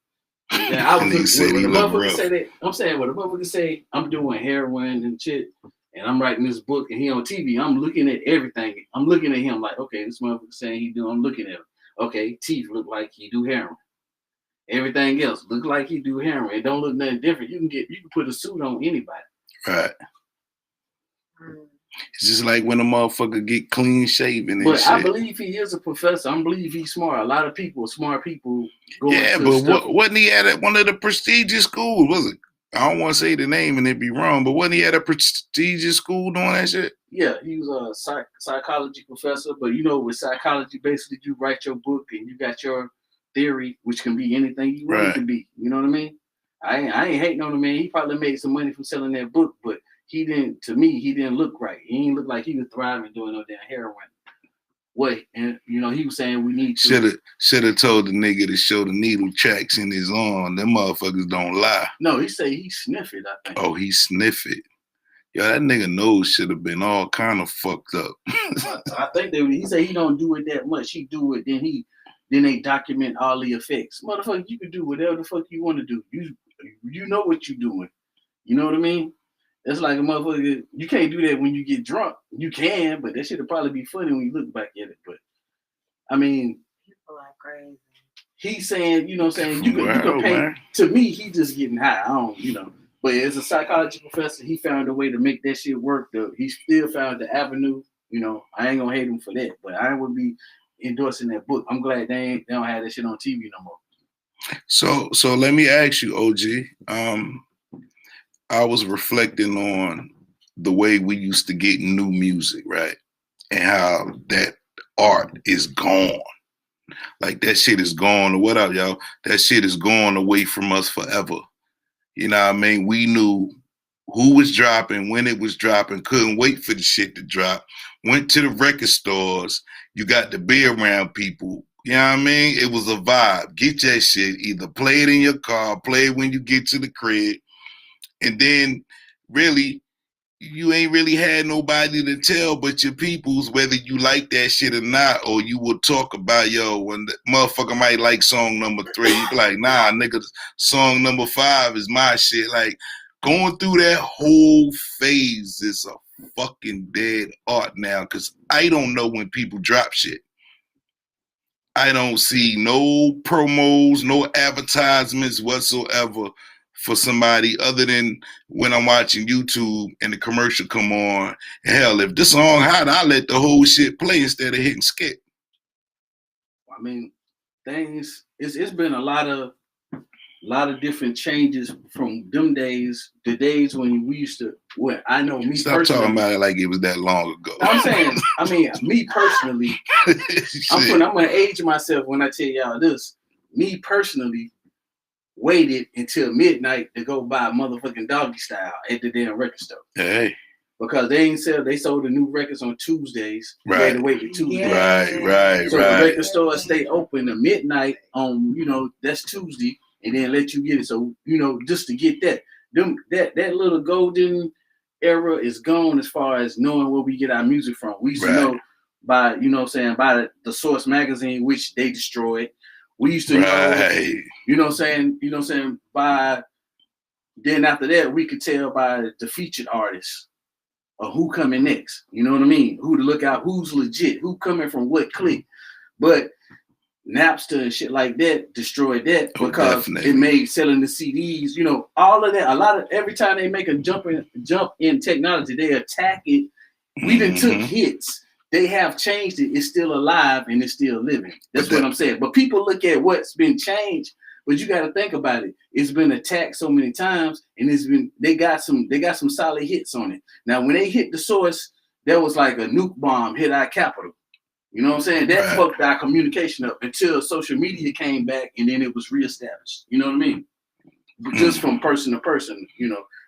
And I was when the motherfucker say that, I'm saying when the motherfucker say I'm doing heroin and shit, and I'm writing this book and he on TV, I'm looking at everything. I'm looking at him like, okay, this motherfucker saying he do, I'm looking at him. Okay, teeth look like he do heroin. Everything else look like he do heroin. It don't look nothing different. You can put a suit on anybody. Right. It's just like when a motherfucker get clean shaven and shit. I believe he is a professor. I believe he's smart. A lot of people, smart people, go wasn't he at one of the prestigious schools? Was it? I don't want to say the name and it'd be wrong, but wasn't he at a prestigious school doing that shit? Yeah, he was a psychology professor. But you know, with psychology, basically, you write your book and you got your theory, which can be anything you want it to be. You know what I mean? I ain't hating on the man. He probably made some money from selling that book, but he didn't look right. He didn't look like he was thriving doing no damn heroin. And you know, he was saying we need to should have told the nigga to show the needle tracks in his arm. Them motherfuckers don't lie. No, he say he sniffed it, I think. Oh, he sniffed it. Yo, that nigga nose should have been all kind of fucked up. I think he said he don't do it that much. He do it, then they document all the effects. Motherfucker, you can do whatever the fuck you want to do. You know what you're doing. You know what I mean? It's like a motherfucker. You can't do that when you get drunk. You can, but that shit'll probably be funny when you look back at it. But I mean, People are crazy. he's saying, you know what I'm saying, you can pay. Man. To me, he just getting high. I don't, you know. But as a psychology professor, he found a way to make that shit work. He still found the avenue. You know, I ain't gonna hate him for that, but I would be endorsing that book. I'm glad they don't have that shit on TV no more. So let me ask you, OG. I was reflecting on the way we used to get new music, right? And how that art is gone. Like that shit is gone. What up, y'all? That shit is gone away from us forever. You know what I mean? We knew who was dropping, when it was dropping, couldn't wait for the shit to drop. Went to the record stores. You got to be around people. You know what I mean? It was a vibe. Get that shit. Either play it in your car, play it when you get to the crib. And then really, you ain't really had nobody to tell but your peoples whether you like that shit or not, or you will talk about, yo, when the motherfucker might like song number 3, you be like, nah, nigga, song number 5 is my shit. Like, going through that whole phase is a fucking dead art now, because I don't know when people drop shit. I don't see no promos, no advertisements whatsoever for somebody other than when I'm watching YouTube and the commercial come on. Hell, if this song hot, I let the whole shit play instead of hitting skip. I mean, things. It's been a lot of different changes from them days. The days when we used to. Well, I know me. Stop personally, talking about it like it was that long ago. I'm saying. I mean, me personally. I'm gonna age myself when I tell y'all this. Me personally waited until midnight to go buy motherfucking Doggy Style at the damn record store. Hey. Because they sold the new records on Tuesdays. Right. You had to wait till Tuesday. Right. So the record store stay open at midnight on, that's Tuesday, and then let you get it. So, just to get that. That little golden era is gone as far as knowing where we get our music from. We used to know by, by the Source magazine, which they destroyed. We used to know, by then after that, we could tell by the featured artists or who coming next. You know what I mean? Who to look out, who's legit, who coming from what clique. But Napster and shit like that destroyed that because it made selling the CDs, all of that. Every time they make a jump in technology, they attack it. We done took hits. They have changed it. It's still alive and it's still living. That's what I'm saying. But people look at what's been changed, but you got to think about it. It's been attacked so many times, and they got some solid hits on it. Now, when they hit the Source, that was like a nuke bomb hit our capital. You know what I'm saying? That fucked our communication up until social media came back, and then it was reestablished. You know what I mean? Just from person to person.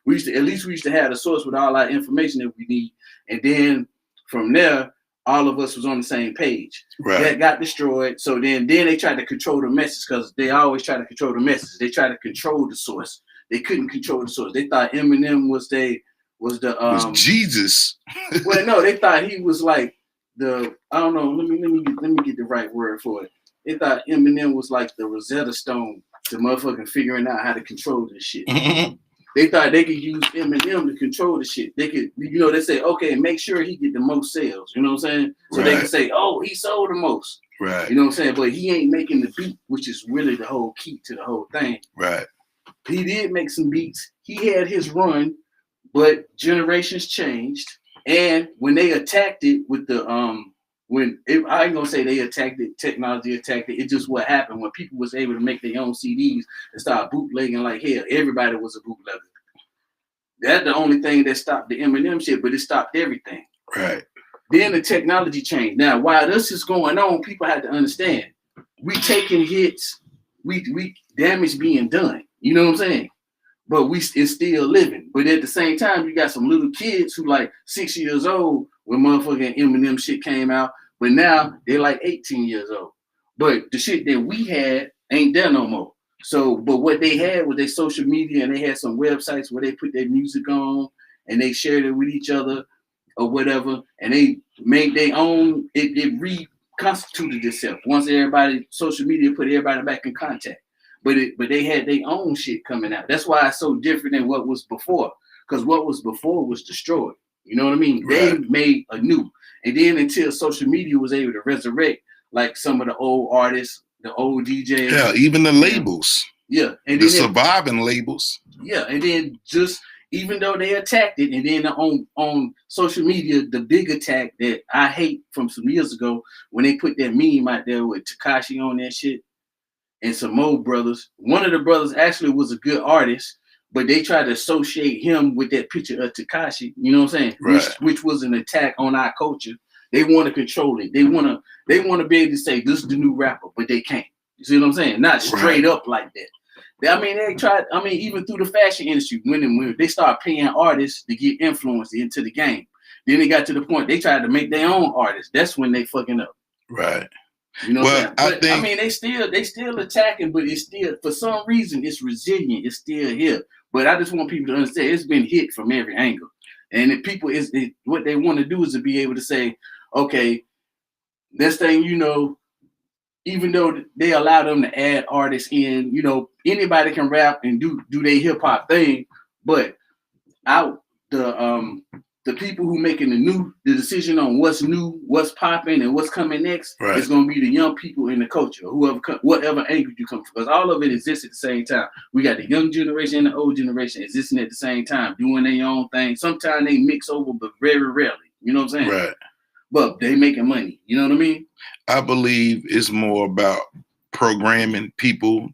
We used to have the Source with all our information that we need, and then from there, all of us was on the same page. Right. That got destroyed. So then they tried to control the message because they always try to control the message. They try to control the Source. They couldn't control the Source. They thought Eminem was Jesus. Well, no, they thought he was like I don't know. Let me get the right word for it. They thought Eminem was like the Rosetta Stone to motherfucking figuring out how to control this shit. They thought they could use Eminem to control the shit. They could, they say, okay, make sure he get the most sales. You know what I'm saying? So they can say, oh, he sold the most. Right. You know what I'm saying? But he ain't making the beat, which is really the whole key to the whole thing. Right. He did make some beats. He had his run, but generations changed. And when they attacked it with the I ain't gonna say they attacked it, technology attacked it. It just what happened when people was able to make their own CDs and start bootlegging like hell. Everybody was a bootlegger. That's the only thing that stopped the Eminem shit, but it stopped everything. Right. Then the technology changed. Now, while this is going on, people had to understand we taking hits, we damage being done. You know what I'm saying? But it's still living. But at the same time, you got some little kids who like 6 years old when motherfucking Eminem shit came out, but now they're like 18 years old. But the shit that we had ain't there no more. So, but what they had was their social media, and they had some websites where they put their music on and they shared it with each other or whatever, and they made their own, it reconstituted itself. Once social media put everybody back in contact. but they had their own shit coming out. That's why it's so different than what was before. Because what was before was destroyed. You know what I mean? Right. They made a new. And then until social media was able to resurrect like some of the old artists, the old DJs. Yeah, even the labels. Yeah. And The then surviving labels. yeah, and then just even though they attacked it, and then on social media, the big attack that I hate from some years ago when they put that meme out there with Tekashi on that shit and some more brothers. One of the brothers actually was a good artist, but they tried to associate him with that picture of Tekashi. You know what I'm saying? Right. Which was an attack on our culture. They want to control it. They want to be able to say this is the new rapper, but they can't. You see what I'm saying? Not straight up like that. I mean, they tried. I mean, even through the fashion industry, when they start paying artists to get influence into the game, then they got to the point they tried to make their own artists. That's when they fucking up. Right. You know Well, what I'm saying? I mean, they still attacking, but it's still, for some reason, it's resilient. It's still here. But I just want people to understand it's been hit from every angle. And if people what they want to do is to be able to say, okay, this thing, you know, even though they allow them to add artists in, you know, anybody can rap and do their hip hop thing, but the people who making the decision on what's new, what's popping, and what's coming next is going to be the young people in the culture, whatever angle you come from, because all of it exists at the same time. We got the young generation and the old generation existing at the same time, doing their own thing. Sometimes they mix over, but very rarely. You know what I'm saying? Right. But they making money. You know what I mean? I believe it's more about programming people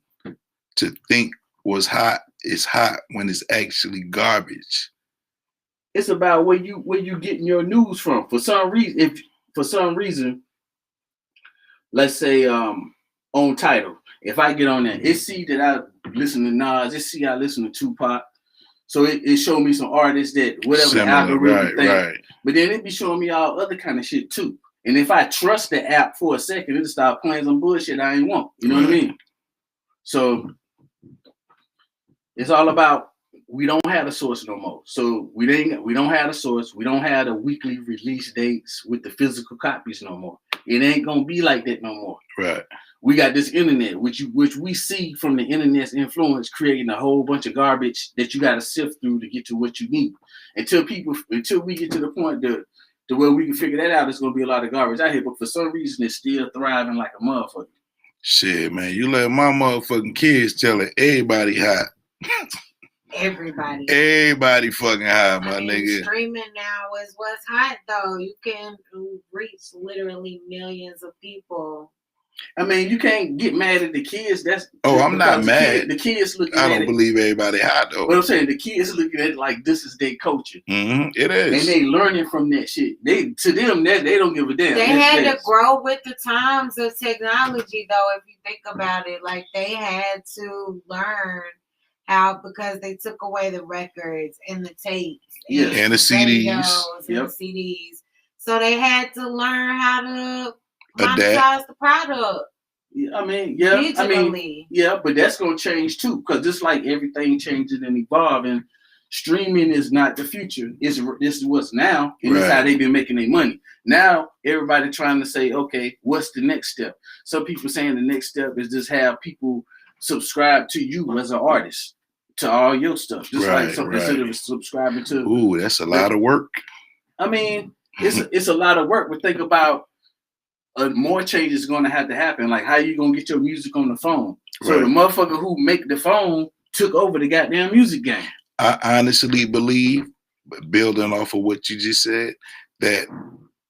to think what's hot is hot when it's actually garbage. It's about where you getting your news from. For some reason, let's say on Tidal, if I get on there, it see that I listen to Nas, it see I listen to Tupac. So it showed me some artists that whatever the algorithm think. Right. But then it be showing me all other kind of shit too. And if I trust the app for a second, it'll start playing some bullshit I ain't want. You know what I mean? So it's all about, we don't have a source no more. So we don't have a source. We don't have the weekly release dates with the physical copies no more. It ain't gonna be like that no more. Right. We got this internet, which we see from the internet's influence, creating a whole bunch of garbage that you got to sift through to get to what you need. Until we get to the point to where we can figure that out, it's gonna be a lot of garbage out here. But for some reason, it's still thriving like a motherfucker. Shit, man, you let my motherfucking kids telling everybody hot. Everybody fucking high, my nigga. Streaming now is what's hot though. You can reach literally millions of people. I mean, you can't get mad at the kids. I'm not mad. The kids looking at it. I don't believe everybody hot though. But I'm saying the kids looking at it like this is their culture. Mm-hmm. It is. And they learning from that shit. They don't give a damn. They had to grow with the times of technology though, if you think about it. Like they had to learn how, because they took away the records and the tapes and the CDs. And the CDs. So they had to learn how to monetize the product. But that's gonna change too, because just like everything changes and evolves, and streaming is not the future. This is what's now, and it's how they've been making their money. Now everybody trying to say, okay, what's the next step? Some people saying the next step is just have people subscribe to you as an artist, to all your stuff, just instead of subscribing to. Ooh, that's a lot of work. I mean, it's a lot of work, but think about. More changes going to have to happen. Like, how you gonna get your music on the phone? So the motherfucker who make the phone took over the goddamn music game. I honestly believe, building off of what you just said, that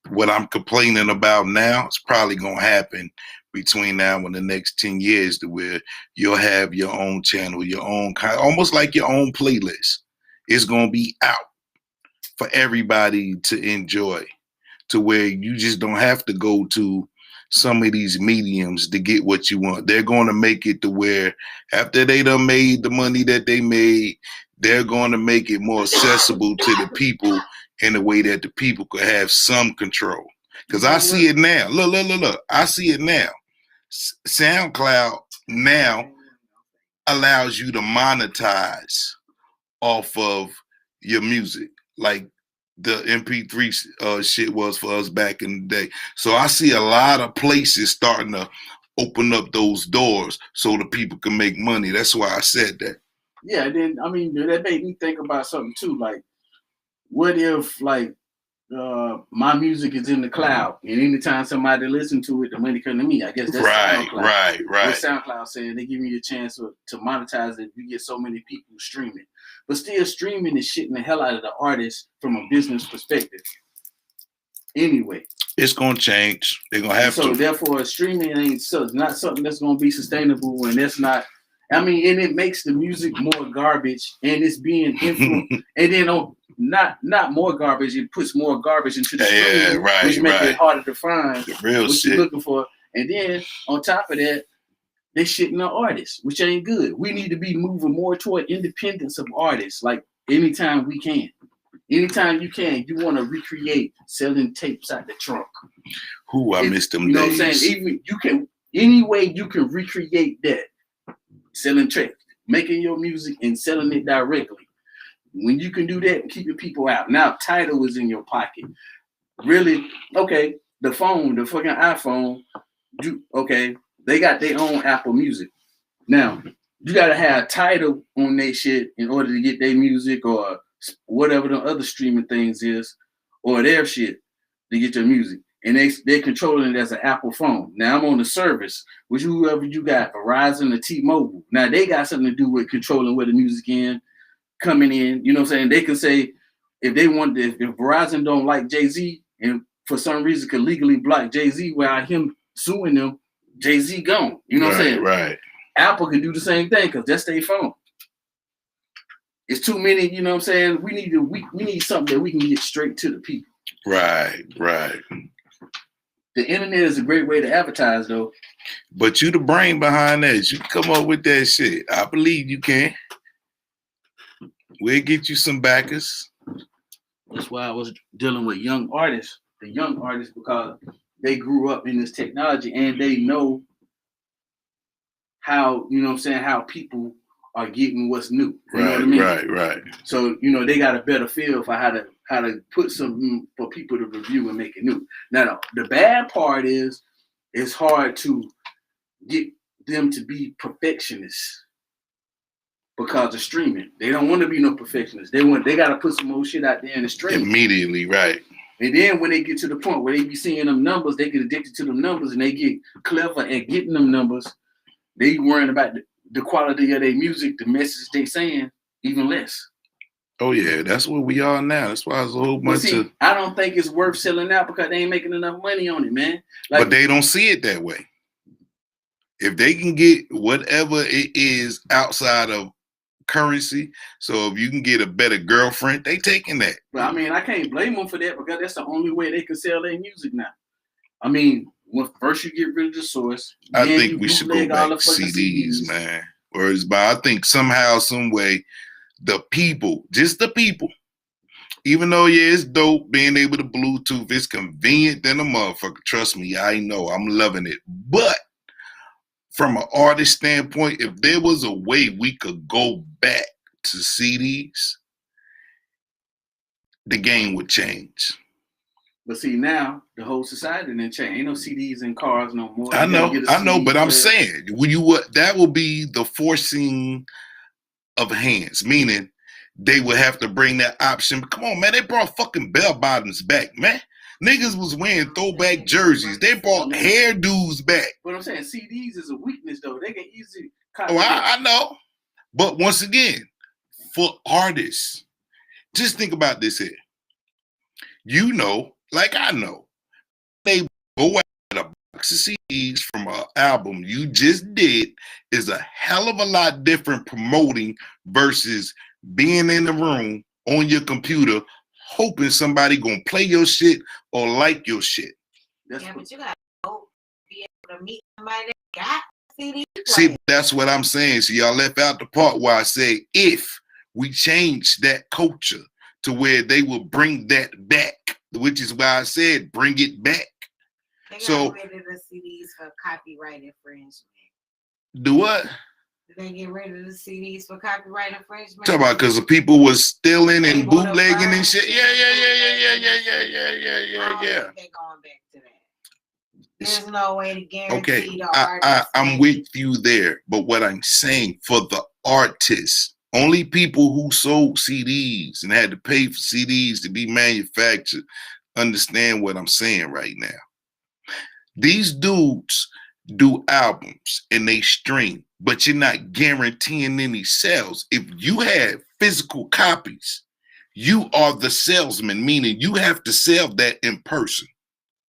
what I'm complaining about now is probably gonna happen between now and the next 10 years, to where you'll have your own channel, your own kind, almost like your own playlist. It's gonna be out for everybody to enjoy, to where you just don't have to go to some of these mediums to get what you want. They're going to make it to where after they done made the money that they made, they're going to make it more accessible to the people in a way that the people could have some control. Because I see it now. Look. I see it now. SoundCloud now allows you to monetize off of your music. Like the MP3 shit was for us back in the day. So I see a lot of places starting to open up those doors so the people can make money. That's why I said that. Yeah, then I mean that made me think about something too. Like, what if like my music is in the cloud, and anytime somebody listen to it, the money come to me? I guess that's right. What SoundCloud saying, they give me a chance to monetize it. You get so many people streaming, but still streaming is shitting the hell out of the artist from a business perspective. Anyway, it's gonna change. They're gonna have to. So therefore, streaming ain't not something that's gonna be sustainable, and that's not. I mean, and it makes the music more garbage, and it's being influenced, and then not more garbage. It puts more garbage into the streaming, which makes it harder to find the real what shit you're looking for. And then on top of that, they shitting on artists, which ain't good. We need to be moving more toward independence of artists, like anytime we can. Anytime you can, you want to recreate selling tapes out the trunk. I miss them days. You know what I'm saying? Even you can, any way you can recreate that, selling tracks, making your music and selling it directly. When you can do that and keeping people out. Now Tidal is in your pocket. Really? Okay, the fucking iPhone, they got their own Apple Music. Now, you gotta have Tidal on their shit in order to get their music or whatever the other streaming things is, or their shit to get your music. And they're controlling it as an Apple phone. Now I'm on the service, which whoever you got, Verizon or T-Mobile. Now they got something to do with controlling where the music coming in. You know what I'm saying? They can say if they want if Verizon don't like Jay-Z and for some reason could legally block Jay-Z without him suing them, Jay-Z gone. You know what I'm saying? Right. Apple can do the same thing because that's their phone. It's too many, you know what I'm saying? We need something that we can get straight to the people. Right. The internet is a great way to advertise, though. But you the brain behind that. You come up with that shit. I believe you can. We'll get you some backers. That's why I was dealing with young artists, because they grew up in this technology and they know how, you know what I'm saying, how people are getting what's new. You know what I mean? Right. So, you know, they got a better feel for how to put something for people to review and make it new. Now, the bad part is it's hard to get them to be perfectionists because of streaming. They don't want to be no perfectionists. They got to put some more shit out there in the stream. Immediately, right. And then when they get to the point where they be seeing them numbers, they get addicted to them numbers and they get clever at getting them numbers. They worrying about the quality of their music, the message they saying, even less. Oh yeah, that's where we are now. That's why there's a whole bunch of. I don't think it's worth selling out because they ain't making enough money on it, man. But they don't see it that way. If they can get whatever it is outside of currency, so if you can get a better girlfriend, they taking that. But I mean, I can't blame them for that because that's the only way they can sell their music now. I mean, first you get rid of the source. I think we should go back to CDs, man. But I think somehow, some way, the people, just the people, even though, yeah, it's dope being able to Bluetooth, it's convenient than a motherfucker. Trust me, I know, I'm loving it. But from an artist standpoint, if there was a way we could go back to CDs, the game would change. But see, now the whole society didn't change. Ain't no CDs in cars no more. I know, but I'm saying that will be the forcing of hands, meaning they would have to bring that option. But come on, man, they brought fucking bell bottoms back, man. Niggas was wearing throwback jerseys. They brought hairdos back. But I'm saying CDs is a weakness, though. They can easily. I know. But once again, for artists, just think about this here. You know, like I know, they go out a box of CDs from an album you just did is a hell of a lot different promoting versus being in the room on your computer hoping somebody gonna play your shit or like your shit. But you gotta be able to meet somebody that got CD. See, that's what I'm saying. So y'all left out the part where I say if we change that culture to where they will bring that back, which is why I said bring it back. They got rid of the CDs for copyright infringement. Do what? They get rid of the CDs for copyright infringement. Talk about because the people was stealing and bootlegging and shit. Yeah. They're going back to that. There's no way to guarantee Okay, the artist. I'm with you there. But what I'm saying, for the artists, only people who sold CDs and had to pay for CDs to be manufactured understand what I'm saying right now. These dudes do albums and they stream, but you're not guaranteeing any sales. If you have physical copies, you are the salesman, meaning you have to sell that in person.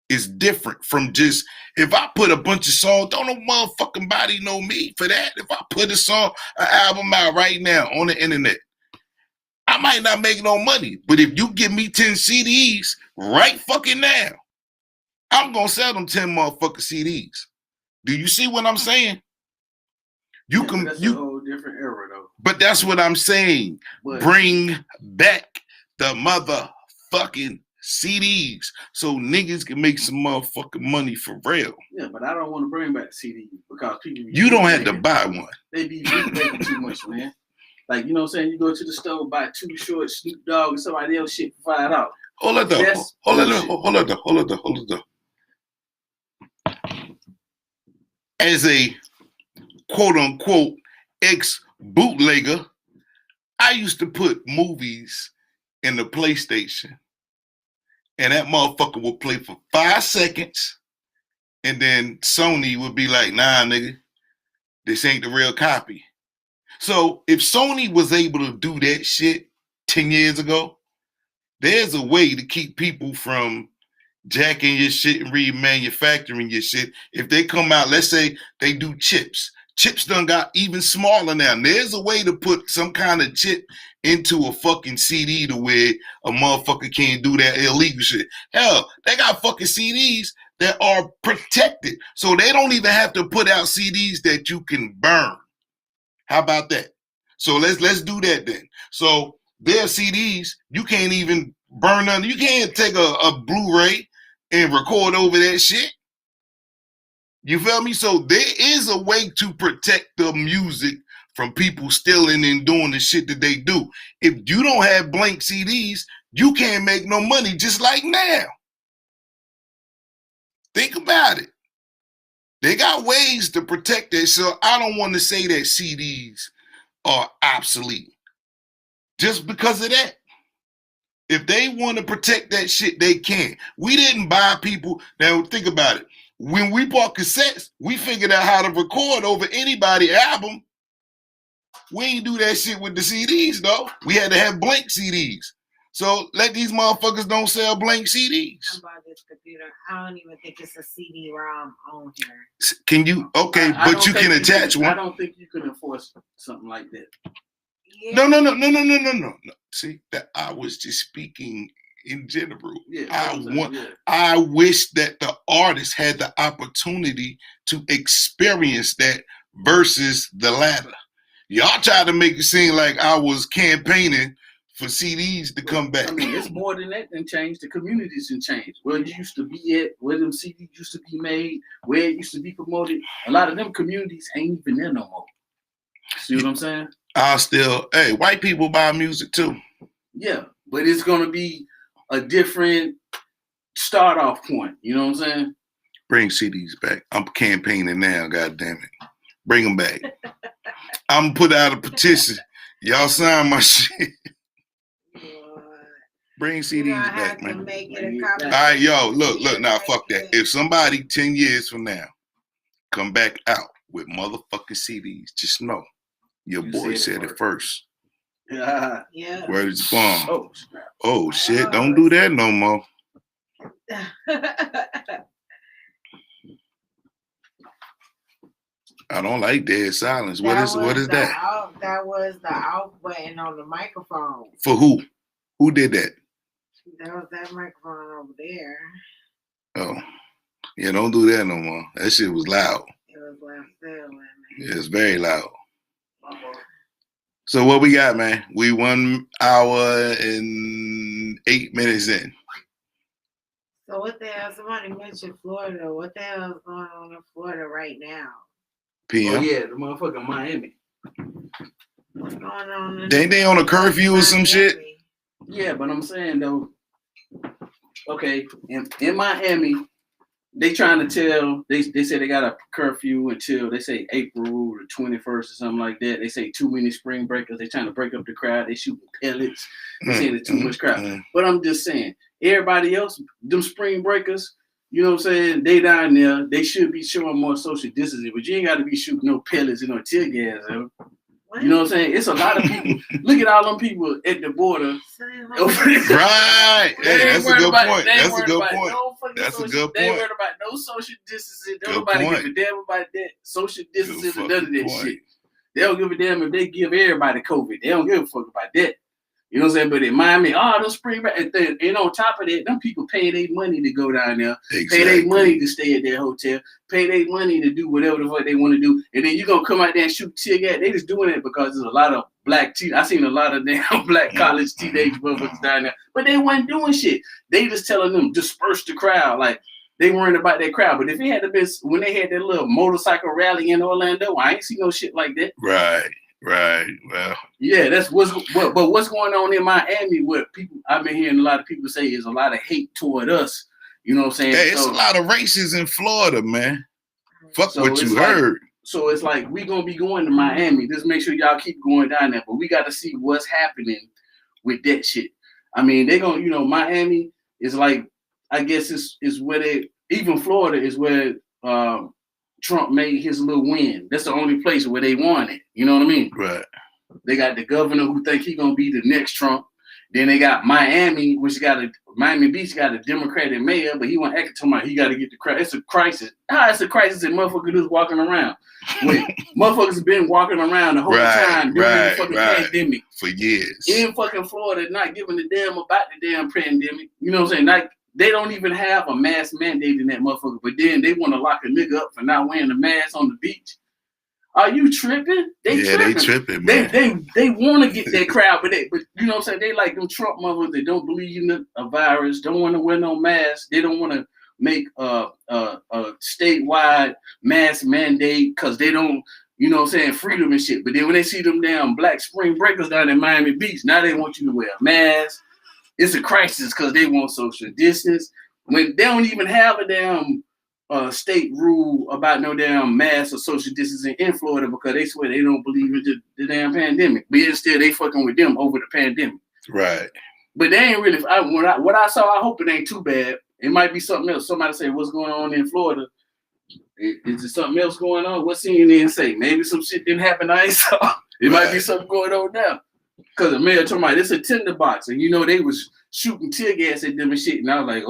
It's different from just, if I put a bunch of songs, don't no motherfucking body know me for that. If I put an album out right now on the internet, I might not make no money. But if you give me 10 CDs right fucking now, I'm gonna sell them 10 motherfucking CDs. Do you see what I'm saying? You can, that's a whole different era though. But that's what I'm saying. But bring back the motherfucking CDs so niggas can make some motherfucking money for real. yeah, but I don't want to bring back CDs because people. You don't have to buy one. They be making too much, man. Like, you know what I'm saying? You go to the store, buy Too Short, Snoop Dogg, and somebody else shit for $5. Hold on, As a quote unquote ex bootlegger, I used to put movies in the PlayStation, and that motherfucker would play for 5 seconds, and then Sony would be like, nah, nigga, this ain't the real copy. So if Sony was able to do that shit 10 years ago, there's a way to keep people from jacking your shit and remanufacturing your shit. If they come out, let's say they do chips. Chips done got even smaller now. There's a way to put some kind of chip into a fucking CD to where a motherfucker can't do that illegal shit. Hell, they got fucking CDs that are protected. So they don't even have to put out CDs that you can burn. How about that? So let's do that then. So their CDs, you can't even burn none. You can't take a Blu-ray and record over that shit. You feel me? So there is a way to protect the music from people stealing and doing the shit that they do. If you don't have blank CDs, you can't make no money, just like now. Think about it. They got ways to protect that. So I don't want to say that CDs are obsolete just because of that. If they want to protect that shit, they can. We didn't buy people. Now think about it. When we bought cassettes, we figured out how to record over anybody's album. We ain't do that shit with the CDs though. We had to have blank CDs. So let these motherfuckers don't sell blank CDs. I'm about this computer. I don't even think it's a CD-ROM on here. Can you? Okay, but you can attach one. I don't think you can enforce something like that. Yeah. No. See, that I was just speaking in general. Yeah, I wish that the artist had the opportunity to experience that versus the latter. Y'all try to make it seem like I was campaigning for CDs to come back. I mean, it's more than that than change. The communities can change. Where you used to be at, where them CDs used to be made, where it used to be promoted. A lot of them communities ain't even there no more. See what I'm saying? Hey, white people buy music too. Yeah, but it's gonna be a different start off point. You know what I'm saying? Bring CDs back. I'm campaigning now, God damn it. Bring them back. I'm gonna put out a petition. Y'all sign my shit. Bring CDs back, man. All right, yo, look, now, fuck that. If somebody 10 years from now come back out with motherfucking CDs, just know your boy said it first. Yeah. Word is bomb. Oh, shit, don't do that no more. I don't like dead silence. What is that? That was the off button on the microphone. For who? Who did that? That was that microphone over there. Oh, yeah, don't do that no more. That shit was loud. It was loud still, man. Yeah, it's very loud. So what we got, man? We 1 hour and 8 minutes in. So what the hell? Somebody mentioned Florida. What the hell is going on in Florida right now? PM. Oh yeah, the motherfucking Miami. What's going on? Ain't they on a curfew or some shit? Yeah, but I'm saying though, okay, in Miami, they trying to tell they say they got a curfew until they say April the 21st or something like that. They say too many spring breakers. They trying to break up the crowd. They shooting pellets. They saying there's too much crowd. But I'm just saying, everybody else, them spring breakers, you know what I'm saying? They down there. They should be showing more social distancing, but you ain't got to be shooting no pellets and no tear gas. You know what I'm saying? It's a lot of people. Look at all them people at the border. Right. Hey, that's a good point. That's a good point. That's a good They ain't point. worried about no social distancing. Good Nobody point. give a damn about that. Social distancing and none of fucking that point. shit. They don't give a damn if they give everybody COVID. They don't give a fuck about that. You know what I'm saying? But in Miami, those spring break, and on top of that, them people pay their money to go down there, pay their money to stay at their hotel, pay their money to do whatever the fuck they want to do, and then you gonna come out there and shoot tear gas. They just doing it because there's a lot of black I seen a lot of damn black college teenage motherfuckers down there, but they wasn't doing shit. They just telling them disperse the crowd, like they weren't about that crowd. But if it had to be when they had that little motorcycle rally in Orlando, I ain't see no shit like that. Right. Well, yeah, that's what's going on in Miami. What people I've been hearing a lot of people say is a lot of hate toward us. You know what I'm saying? hey, it's a lot of races in Florida, man. Fuck So what you it's like- heard. So it's like we gonna be going to Miami. Just make sure y'all keep going down there. But we got to see what's happening with that shit. I mean, they gonna, Miami is like, I guess is where even Florida is where Trump made his little win. That's the only place where they won it. You know what I mean? Right. They got the governor who think he gonna be the next Trump. Then they got Miami, Miami Beach got a Democratic mayor, but he want to act talking about he got to get the crowd. It's a crisis. It's a crisis and motherfuckers just walking around. Wait, motherfuckers been walking around the whole time during the fucking pandemic. For years. In fucking Florida, not giving a damn about the damn pandemic. You know what I'm saying? Like, they don't even have a mask mandate in that motherfucker, but then they want to lock a nigga up for not wearing a mask on the beach. Are you tripping? They tripping, man. They want to get that crowd, but you know what I'm saying? They like them Trump motherfuckers that don't believe in a virus, don't want to wear no mask. They don't want to make a statewide mask mandate because they don't, you know what I'm saying, freedom and shit. But then when they see them damn black spring breakers down in Miami Beach, now they want you to wear a mask. It's a crisis because they want social distance. When they don't even have a damn state rule about no damn mask or social distancing in Florida because they swear they don't believe in the damn pandemic. But instead they fucking with them over the pandemic. Right. But they ain't really. What I saw, I hope it ain't too bad. It might be something else. Somebody say, what's going on in Florida? Is there something else going on? What CNN say? Maybe some shit didn't happen I ain't saw. It might be something going on now. Because the mayor told me, it's a tinderbox. And they was shooting tear gas at them and shit. And I was like,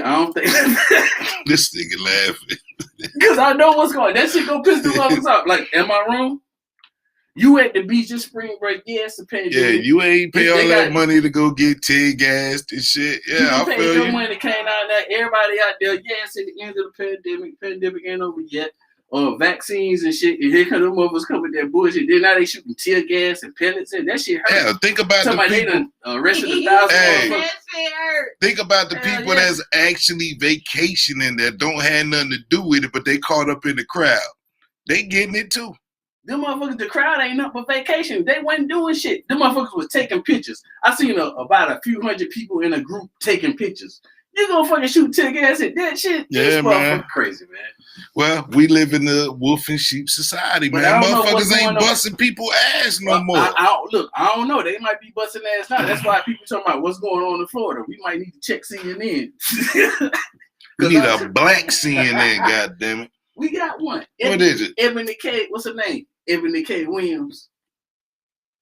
I don't think. This nigga laughing. Because I know what's going on. That shit gonna piss the motherfuckers off. Like, am I wrong? You at the beach in spring break, yes, the pandemic. Yeah, you ain't pay all that money to go get tear gassed and shit. Yeah, I feel you. you. Money came out there. Everybody out there, yes, at the end of the pandemic. Pandemic ain't over yet. Vaccines and shit. And here come them motherfuckers coming with that bullshit. Then now they shooting tear gas and pellets and that shit hurt. Yeah, think about the people. They done arrested 1,000 motherfuckers. Think about the people that's actually vacationing that don't have nothing to do with it, but they caught up in the crowd. They getting it too. Them motherfuckers, the crowd ain't up for vacation. They wasn't doing shit. Them motherfuckers was taking pictures. I seen about a few hundred people in a group taking pictures. You gonna fucking shoot tear gas at that shit? Yeah, man. Crazy, man. Well, we live in the wolf and sheep society, man. Motherfuckers ain't busting people ass no more. I don't know. They might be busting ass now. That's why people talking about what's going on in Florida. We might need to check CNN. We need a black CNN, goddammit. We got one. What is it? Ebony K. What's her name? Ebony K. Williams.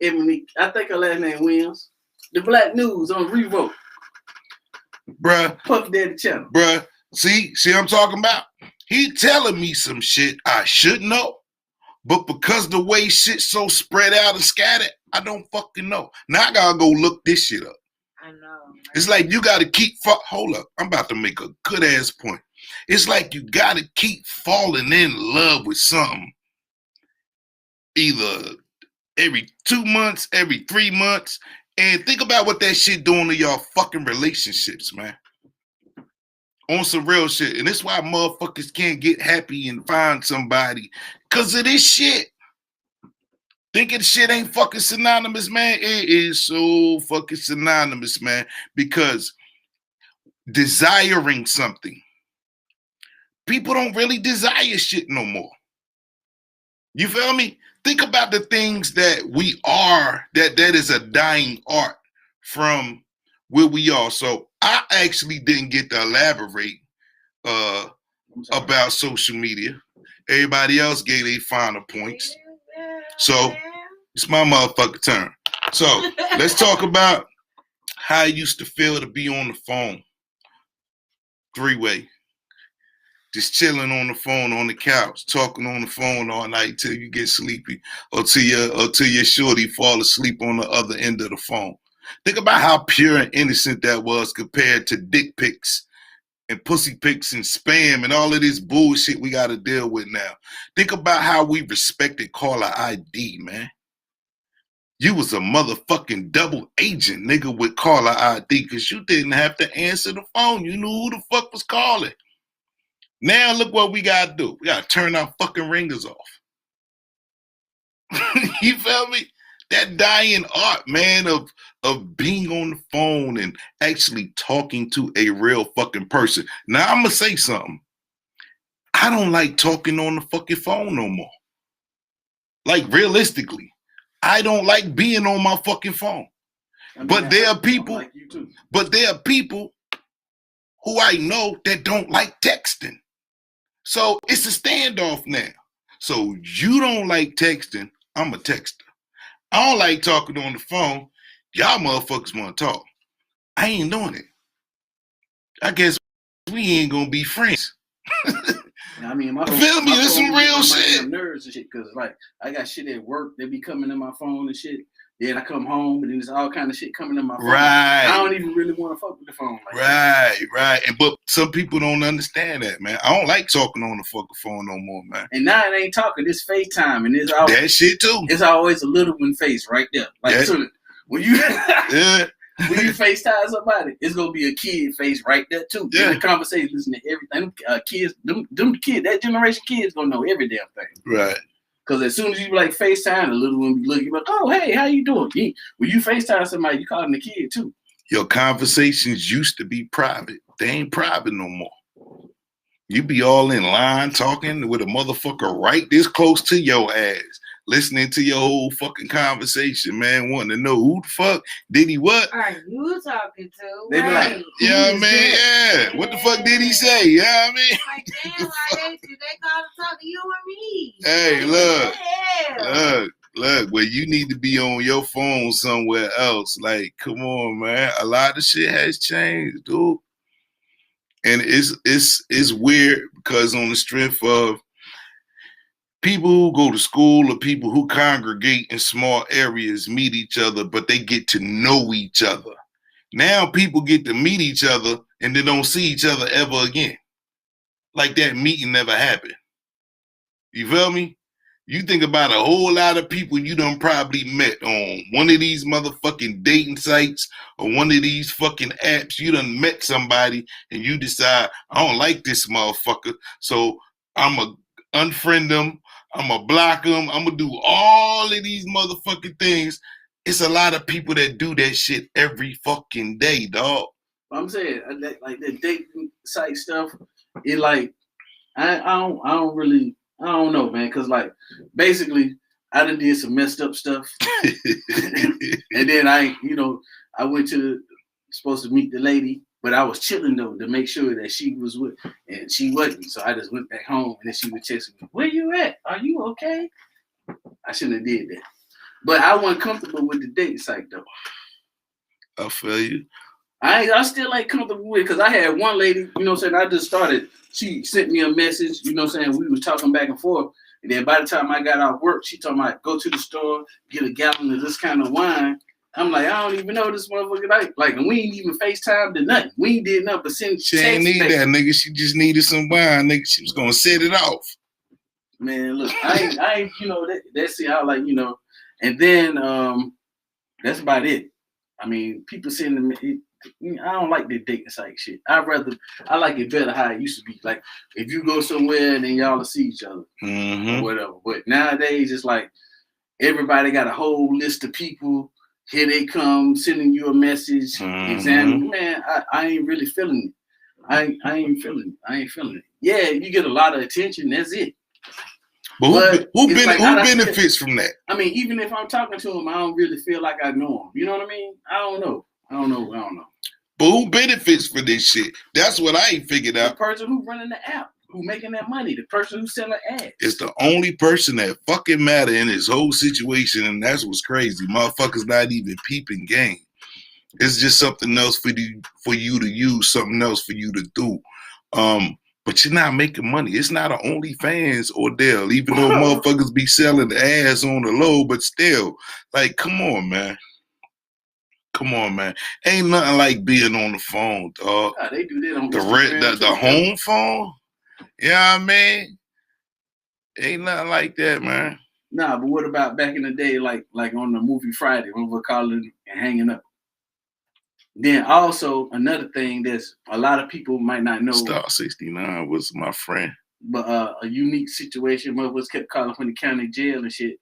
I think her last name Williams. The Black News on Revolt. Bruh. Puff Daddy channel. Bruh. See what I'm talking about? He telling me some shit I should know. But because the way shit's so spread out and scattered, I don't fucking know. Now I gotta go look this shit up. I know. Right? It's like you gotta keep hold up. I'm about to make a good ass point. It's like you gotta keep falling in love with something. Either every 2 months, every 3 months. And think about what that shit doing to y'all fucking relationships, man. On some real shit. And that's why motherfuckers can't get happy and find somebody. Because of this shit. Thinking shit ain't fucking synonymous, man. It is so fucking synonymous, man. Because desiring something people don't really desire shit no more. You feel me? Think about the things that we are, that is a dying art from where we are. So I actually didn't get to elaborate about social media. Everybody else gave their final points. So it's my motherfucking turn. So let's talk about how I used to feel to be on the phone. 3-way. Just chilling on the phone on the couch, talking on the phone all night till you get sleepy, or till your shorty fall asleep on the other end of the phone. Think about how pure and innocent that was compared to dick pics and pussy pics and spam and all of this bullshit we got to deal with now. Think about how we respected caller ID, man. You was a motherfucking double agent, nigga, with caller ID, because you didn't have to answer the phone. You knew who the fuck was calling. Now look what we gotta do. We gotta turn our fucking ringers off. You feel me? That dying art, man, of being on the phone and actually talking to a real fucking person. Now I'm gonna say something. I don't like talking on the fucking phone no more. Like realistically, I don't like being on my fucking phone. I mean, but there are people, like you too. But there are people who I know that don't like texting. So it's a standoff now. So you don't like texting, I'm a texter. I don't like talking on the phone. Y'all motherfuckers want to talk. I ain't doing it. I guess we ain't gonna be friends. I mean, feel me? This some real shit. Nerves and shit, cause like I got shit at work. They be coming in my phone and shit. Then I come home and then there's all kind of shit coming in my phone. Right. I don't even really want to fuck with the phone. Like right. And but some people don't understand that, man. I don't like talking on the fucking phone no more, man. And now it ain't talking. It's FaceTime, and it's always that shit too. It's always a little one face right there. Like so when you when you FaceTime somebody, it's gonna be a kid face right there too. Yeah. In the conversation, listen to everything. Kids, them kids, that generation kids gonna know every damn thing. Right. Because as soon as you like FaceTime, the little one be looking like, oh, hey, how you doing? When you FaceTime somebody, you calling the kid too. Your conversations used to be private. They ain't private no more. You be all in line talking with a motherfucker right this close to your ass, listening to your whole fucking conversation, man, wanting to know who the fuck did he what? Are you talking to? They be like, yeah, man, yeah. What the fuck did he say? Yeah, I mean, like, damn, why they call to talk to you and me? Hey, look, well, you need to be on your phone somewhere else. Like, come on, man. A lot of shit has changed, dude. And it's weird because on the strength of people who go to school or people who congregate in small areas meet each other, but they get to know each other. Now people get to meet each other and they don't see each other ever again. Like that meeting never happened. You feel me? You think about a whole lot of people you done probably met on one of these motherfucking dating sites or one of these fucking apps. You done met somebody and you decide, I don't like this motherfucker, so I'm going to unfriend them, I'm going to block them, I'm going to do all of these motherfucking things. It's a lot of people that do that shit every fucking day, dog. I'm saying, like the dating site stuff, it like, I don't know, man, because like basically I done did some messed up stuff, and then I went supposed to meet the lady, but I was chilling though to make sure that she was with, and she wasn't. So I just went back home, and then she was texting me, "Where you at? Are you okay?" I shouldn't have did that, but I wasn't comfortable with the dating site though. I feel you. I still ain't comfortable with it because I had one lady, I just started. She sent me a message, we was talking back and forth. And then by the time I got off work, she told me I'd go to the store, get a gallon of this kind of wine. I'm like, I don't even know this motherfucker like, and we ain't even FaceTime to nothing. We ain't did nothing but send She ain't need that, nigga. She just needed some wine, nigga. She was gonna set it off. Man, look, I ain't, that's how and then that's about it. I mean, people sending me. I don't like the dating site shit. I like it better how it used to be. Like if you go somewhere and then y'all will see each other, or whatever. But nowadays it's like everybody got a whole list of people. Here they come sending you a message. Examining, man. I ain't really feeling it. I ain't feeling it. Yeah, you get a lot of attention. That's it. But who it's like, how benefits from that? I mean, even if I'm talking to him, I don't really feel like I know him. You know what I mean? I don't know. But who benefits for this shit? That's what I ain't figured out. The person who running the app, who making that money, the person who selling ads. It's the only person that fucking matter in this whole situation, and that's what's crazy. Motherfuckers not even peeping game. It's just something else for you to use, something else for you to do. But you're not making money. It's not an OnlyFans ordeal, even though motherfuckers be selling ass on the low, but still, like, come on, man. Come on, man. Ain't nothing like being on the phone, dog. Nah, they do that on the home phone? Yeah, man. Ain't nothing like that, man. Nah, but what about back in the day, like on the movie Friday, when we're calling and hanging up? Then also another thing that's a lot of people might not know. Star 69 was my friend. But a unique situation, motherfuckers kept calling from the county jail and shit.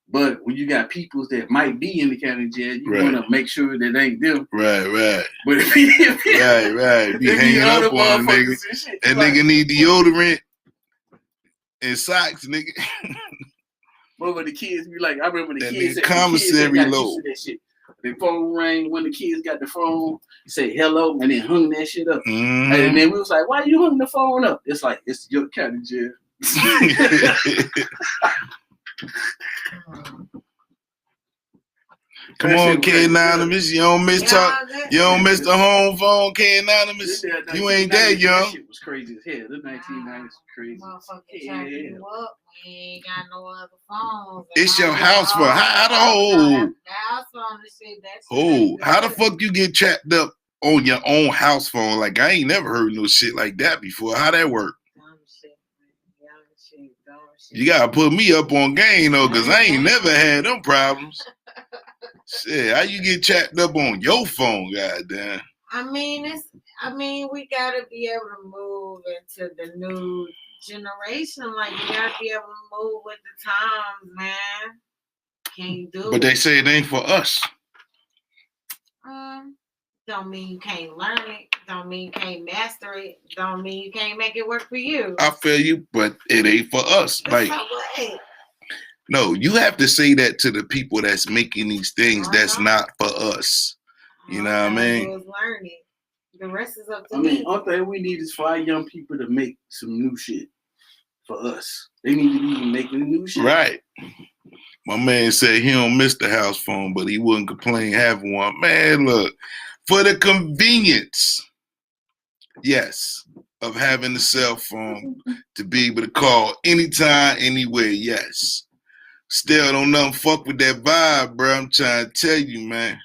But when you got peoples that might be in the county jail, you want to make sure that ain't them. Right. But if right. Be hanging up on them niggas. That nigga need deodorant and socks, nigga. But when the kids be like, I remember the kids. Commissary low. The phone rang when the kids got the phone. You say hello and then hung that shit up. Mm-hmm. And then we was like, why you hung the phone up? It's like, it's your county jail. Come on, K Anonymous. You don't miss you don't miss the home phone, K Anonymous. You ain't that young. That shit was crazy as hell. The 1990s was crazy. We ain't got no other phones. It's your house phone. How the fuck you get trapped up on your own house phone? Like, I ain't never heard no shit like that before. How that work? You gotta put me up on game though, cause I ain't never had them problems. Shit, how you get trapped up on your phone, goddamn? I mean, we gotta be able to move into the new generation. Like, you gotta be able to move with the times, man. Can't do it. But they say it ain't for us. Don't mean you can't learn it. Don't mean you can't master it. Don't mean you can't make it work for you. I feel you, but it ain't for us. Like, no, you have to say that to the people that's making these things. That's not for us. You know what I mean? Learn it. The rest is up to me. All thing we need is for our young people to make some new shit for us. They need to be making new shit. Right. My man said he don't miss the house phone, but he wouldn't complain having one. Man, look, for the convenience, yes, of having a cell phone to be able to call anytime, anywhere, yes. Still don't nothing fuck with that vibe, bro. I'm trying to tell you, man.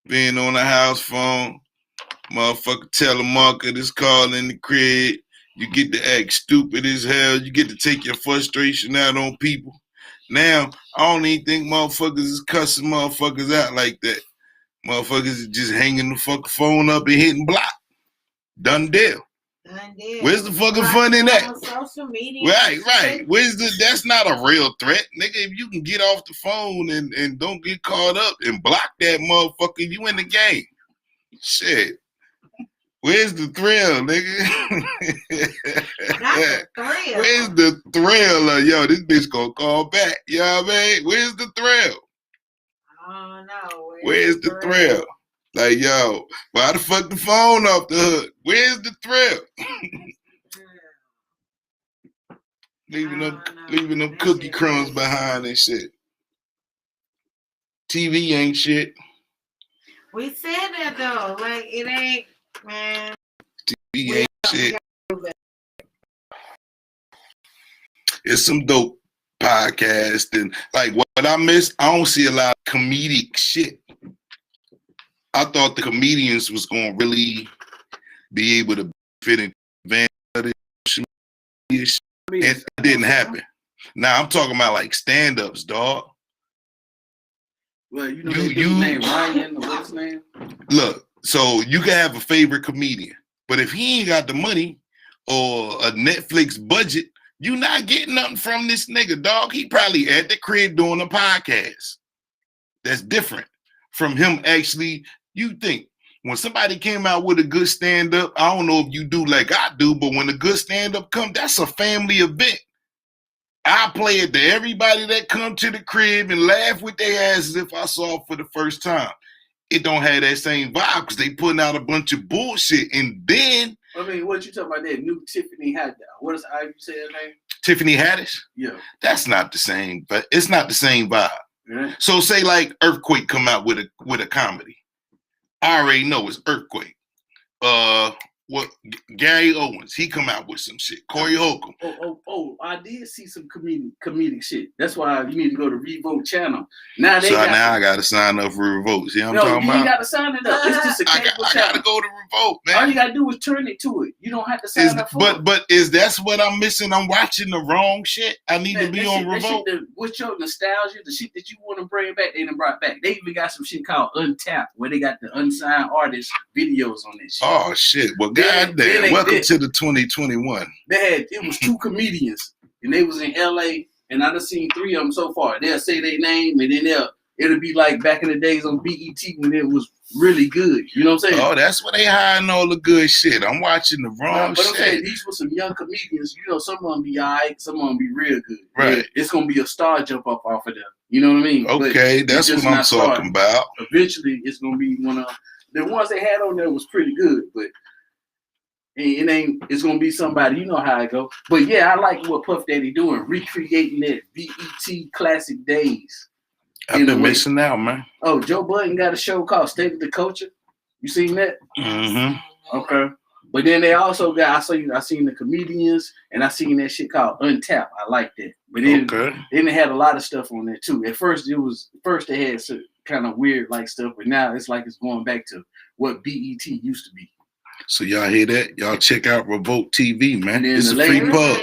Being on a house phone, motherfucker telemarketer is calling the crib. You get to act stupid as hell. You get to take your frustration out on people. Now, I don't even think motherfuckers is cussing motherfuckers out like that. Motherfuckers is just hanging the fucking phone up and hitting block. Done deal. Where's the fucking fun in that? Social media. Right. That's not a real threat. Nigga, if you can get off the phone and don't get caught up and block that motherfucker, you in the game. Shit. Where's the thrill, nigga? Where's the thrill of, yo, this bitch gonna call back? You know what I mean? Where's the thrill? I don't know. Where's the thrill? Like, yo, why the fuck the phone off the hook? Where's the thrill? leaving them cookie crumbs behind and shit. TV ain't shit. We said that though. Like, it ain't, man. TV ain't shit. It's some dope podcast and like what I miss, I don't see a lot of comedic shit. I thought the comedians was gonna really be able to fit in advantage of this shit. It didn't happen. Now I'm talking about like stand-ups, dog. Well, you know his name Ryan, what's his name? Look, so you can have a favorite comedian, but if he ain't got the money or a Netflix budget, you not getting nothing from this nigga, dog. He probably at the crib doing a podcast. That's different from him actually. You think when somebody came out with a good stand-up, I don't know if you do like I do, but when a good stand-up come, that's a family event. I play it to everybody that come to the crib and laugh with their asses if I saw it for the first time. It don't have that same vibe because they putting out a bunch of bullshit. And then I mean, what you talking about? That new Tiffany had what is how you say her name? Tiffany Haddish, Yeah. that's not the same, but it's not the same vibe. Yeah. So say like Earthquake come out with a comedy. I already know it's Earthquake. What Gary Owens, he come out with some shit. Corey Holcomb. Oh! I did see some comedic shit. That's why you need to go to Revolt channel. Now they I gotta sign up for Revolt. See what I'm talking you about? ain't gotta sign it up. It's just a cable I channel. gotta go to Revolt, man. All you gotta do is turn it to it. You don't have to sign up for it. But is that's what I'm missing? I'm watching the wrong shit. I need to be on Revolt. What's your nostalgia? The shit that you want to bring back, they done brought back. They even got some shit called Untapped, where they got the unsigned artists videos on this shit. Oh shit! Well, goddamn. Welcome to the 2021. It was 2 comedians, and they was in LA, and I done seen 3 of them so far. They'll say their name, and then it'll be like back in the days on BET when it was really good. You know what I'm saying? Oh, that's where they hiding all the good shit. I'm watching the wrong but shit. I'm saying these were some young comedians. You know, some of them be alright, some of them be real good. Right. Yeah, it's gonna be a star jump up off of them. You know what I mean? Okay, But that's it's what I'm just talking starting. about. Eventually, it's gonna be one of the ones they had on there was pretty good, but. It's gonna be somebody, you know how it go. But yeah, I like what Puff Daddy doing, recreating that BET classic days. I've been missing out, man. Oh, Joe Budden got a show called State of the Culture. You seen that? Mm-hmm. Okay. But then they also got I seen the comedians and I seen that shit called Untapped. I like that. But then they had a lot of stuff on there too. At first they had some kind of weird like stuff, but now it's like it's going back to what BET used to be. So y'all hear that? Y'all check out Revolt TV, man. It's a free pub.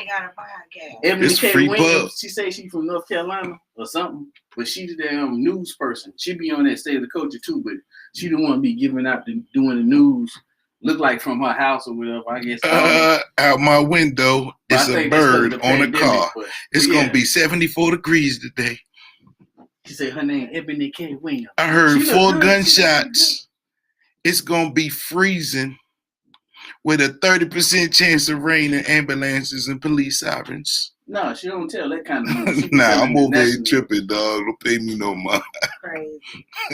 It's a free pub. She say she from North Carolina or something, but she's the news person. She be on that State of the Culture too, but she don't want to be giving out doing the news. Look like from her house or whatever. I guess. Out my window, it's a bird on a car. It's gonna be 74 degrees today. She said her name Ebony K. Williams. I heard 4 gunshots. It's gonna be freezing with a 30% chance of rain and ambulances and police sirens. No, she don't tell that kind of news. Nah, I'm over here tripping, dog. Don't pay me no mind. Crazy.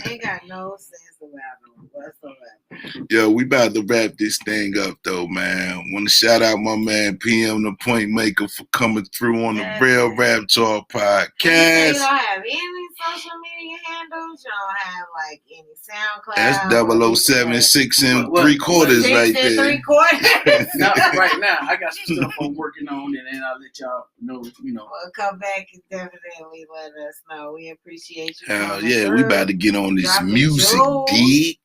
They got no sense about them whatsoever. Yo, we about to wrap this thing up, though, man. Want to shout out my man PM the Point Maker for coming through on the Real Rap Talk podcast. You don't have any social media handles. You don't have like any SoundCloud. That's 0076 and 3/4 right there. 3/4. No, right now I got some stuff I'm working on, and then I'll let y'all know. Well, come back and definitely let us know. We appreciate you. Hell yeah, we about to get on this music, dig.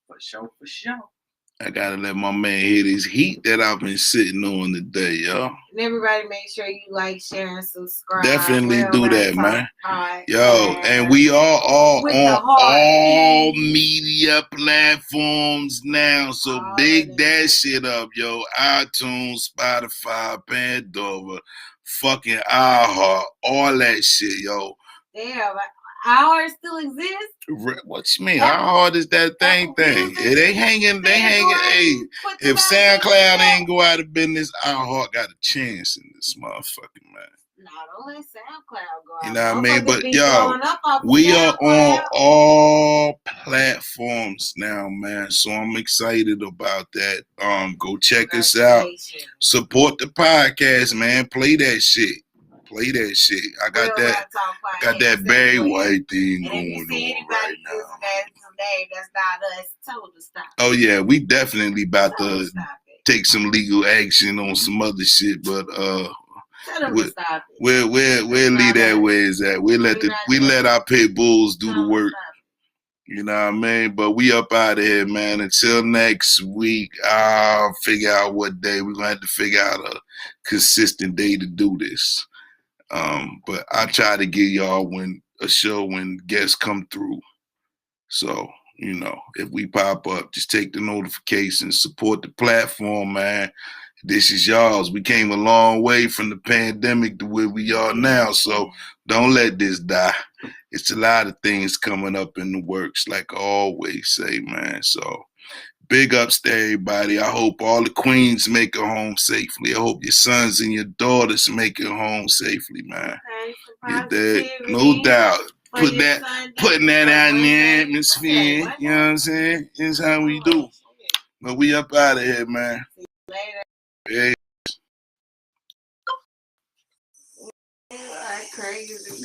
For sure. I gotta let my man hit this heat that I've been sitting on today, y'all. And everybody make sure you like, share, and subscribe. Definitely do that, man. Yo, and we are all on all media platforms now. So big that shit up, yo. iTunes, Spotify, Pandora, fucking iHeart, all that shit, yo. Damn, ours still exists? What you mean? How hard is that thing? It ain't hanging. They hanging. Hey, if SoundCloud ain't go out of business, our heart got a chance in this motherfucking man. No, don't let SoundCloud go out. You know what I mean? But yo, we are on all platforms now, man. So I'm excited about that. Go check us out. Support the podcast, man. Play that shit. Play that shit. I got that Barry White thing going on right now. That's not us. Told to stop. Oh yeah, we definitely about to take some legal action on some other shit, but we'll leave that where it's at. We let our pit bulls do the work. You know what I mean? But we up out of here, man. Until next week, I'll figure out what day. We're gonna have to figure out a consistent day to do this. But I try to give y'all when guests come through. So, if we pop up, just take the notifications, support the platform, man. This is y'all's. We came a long way from the pandemic to where we are now. So don't let this die. It's a lot of things coming up in the works, like I always say, man. So Big ups to everybody. I hope all the queens make it home safely. I hope your sons and your daughters make it home safely, man. Okay, No doubt. for Putting your that Sunday, putting that for out in the Wednesday. atmosphere. Okay, You know what I'm saying? It's how we do. But we up out of here, man. Later. Hey. You are crazy.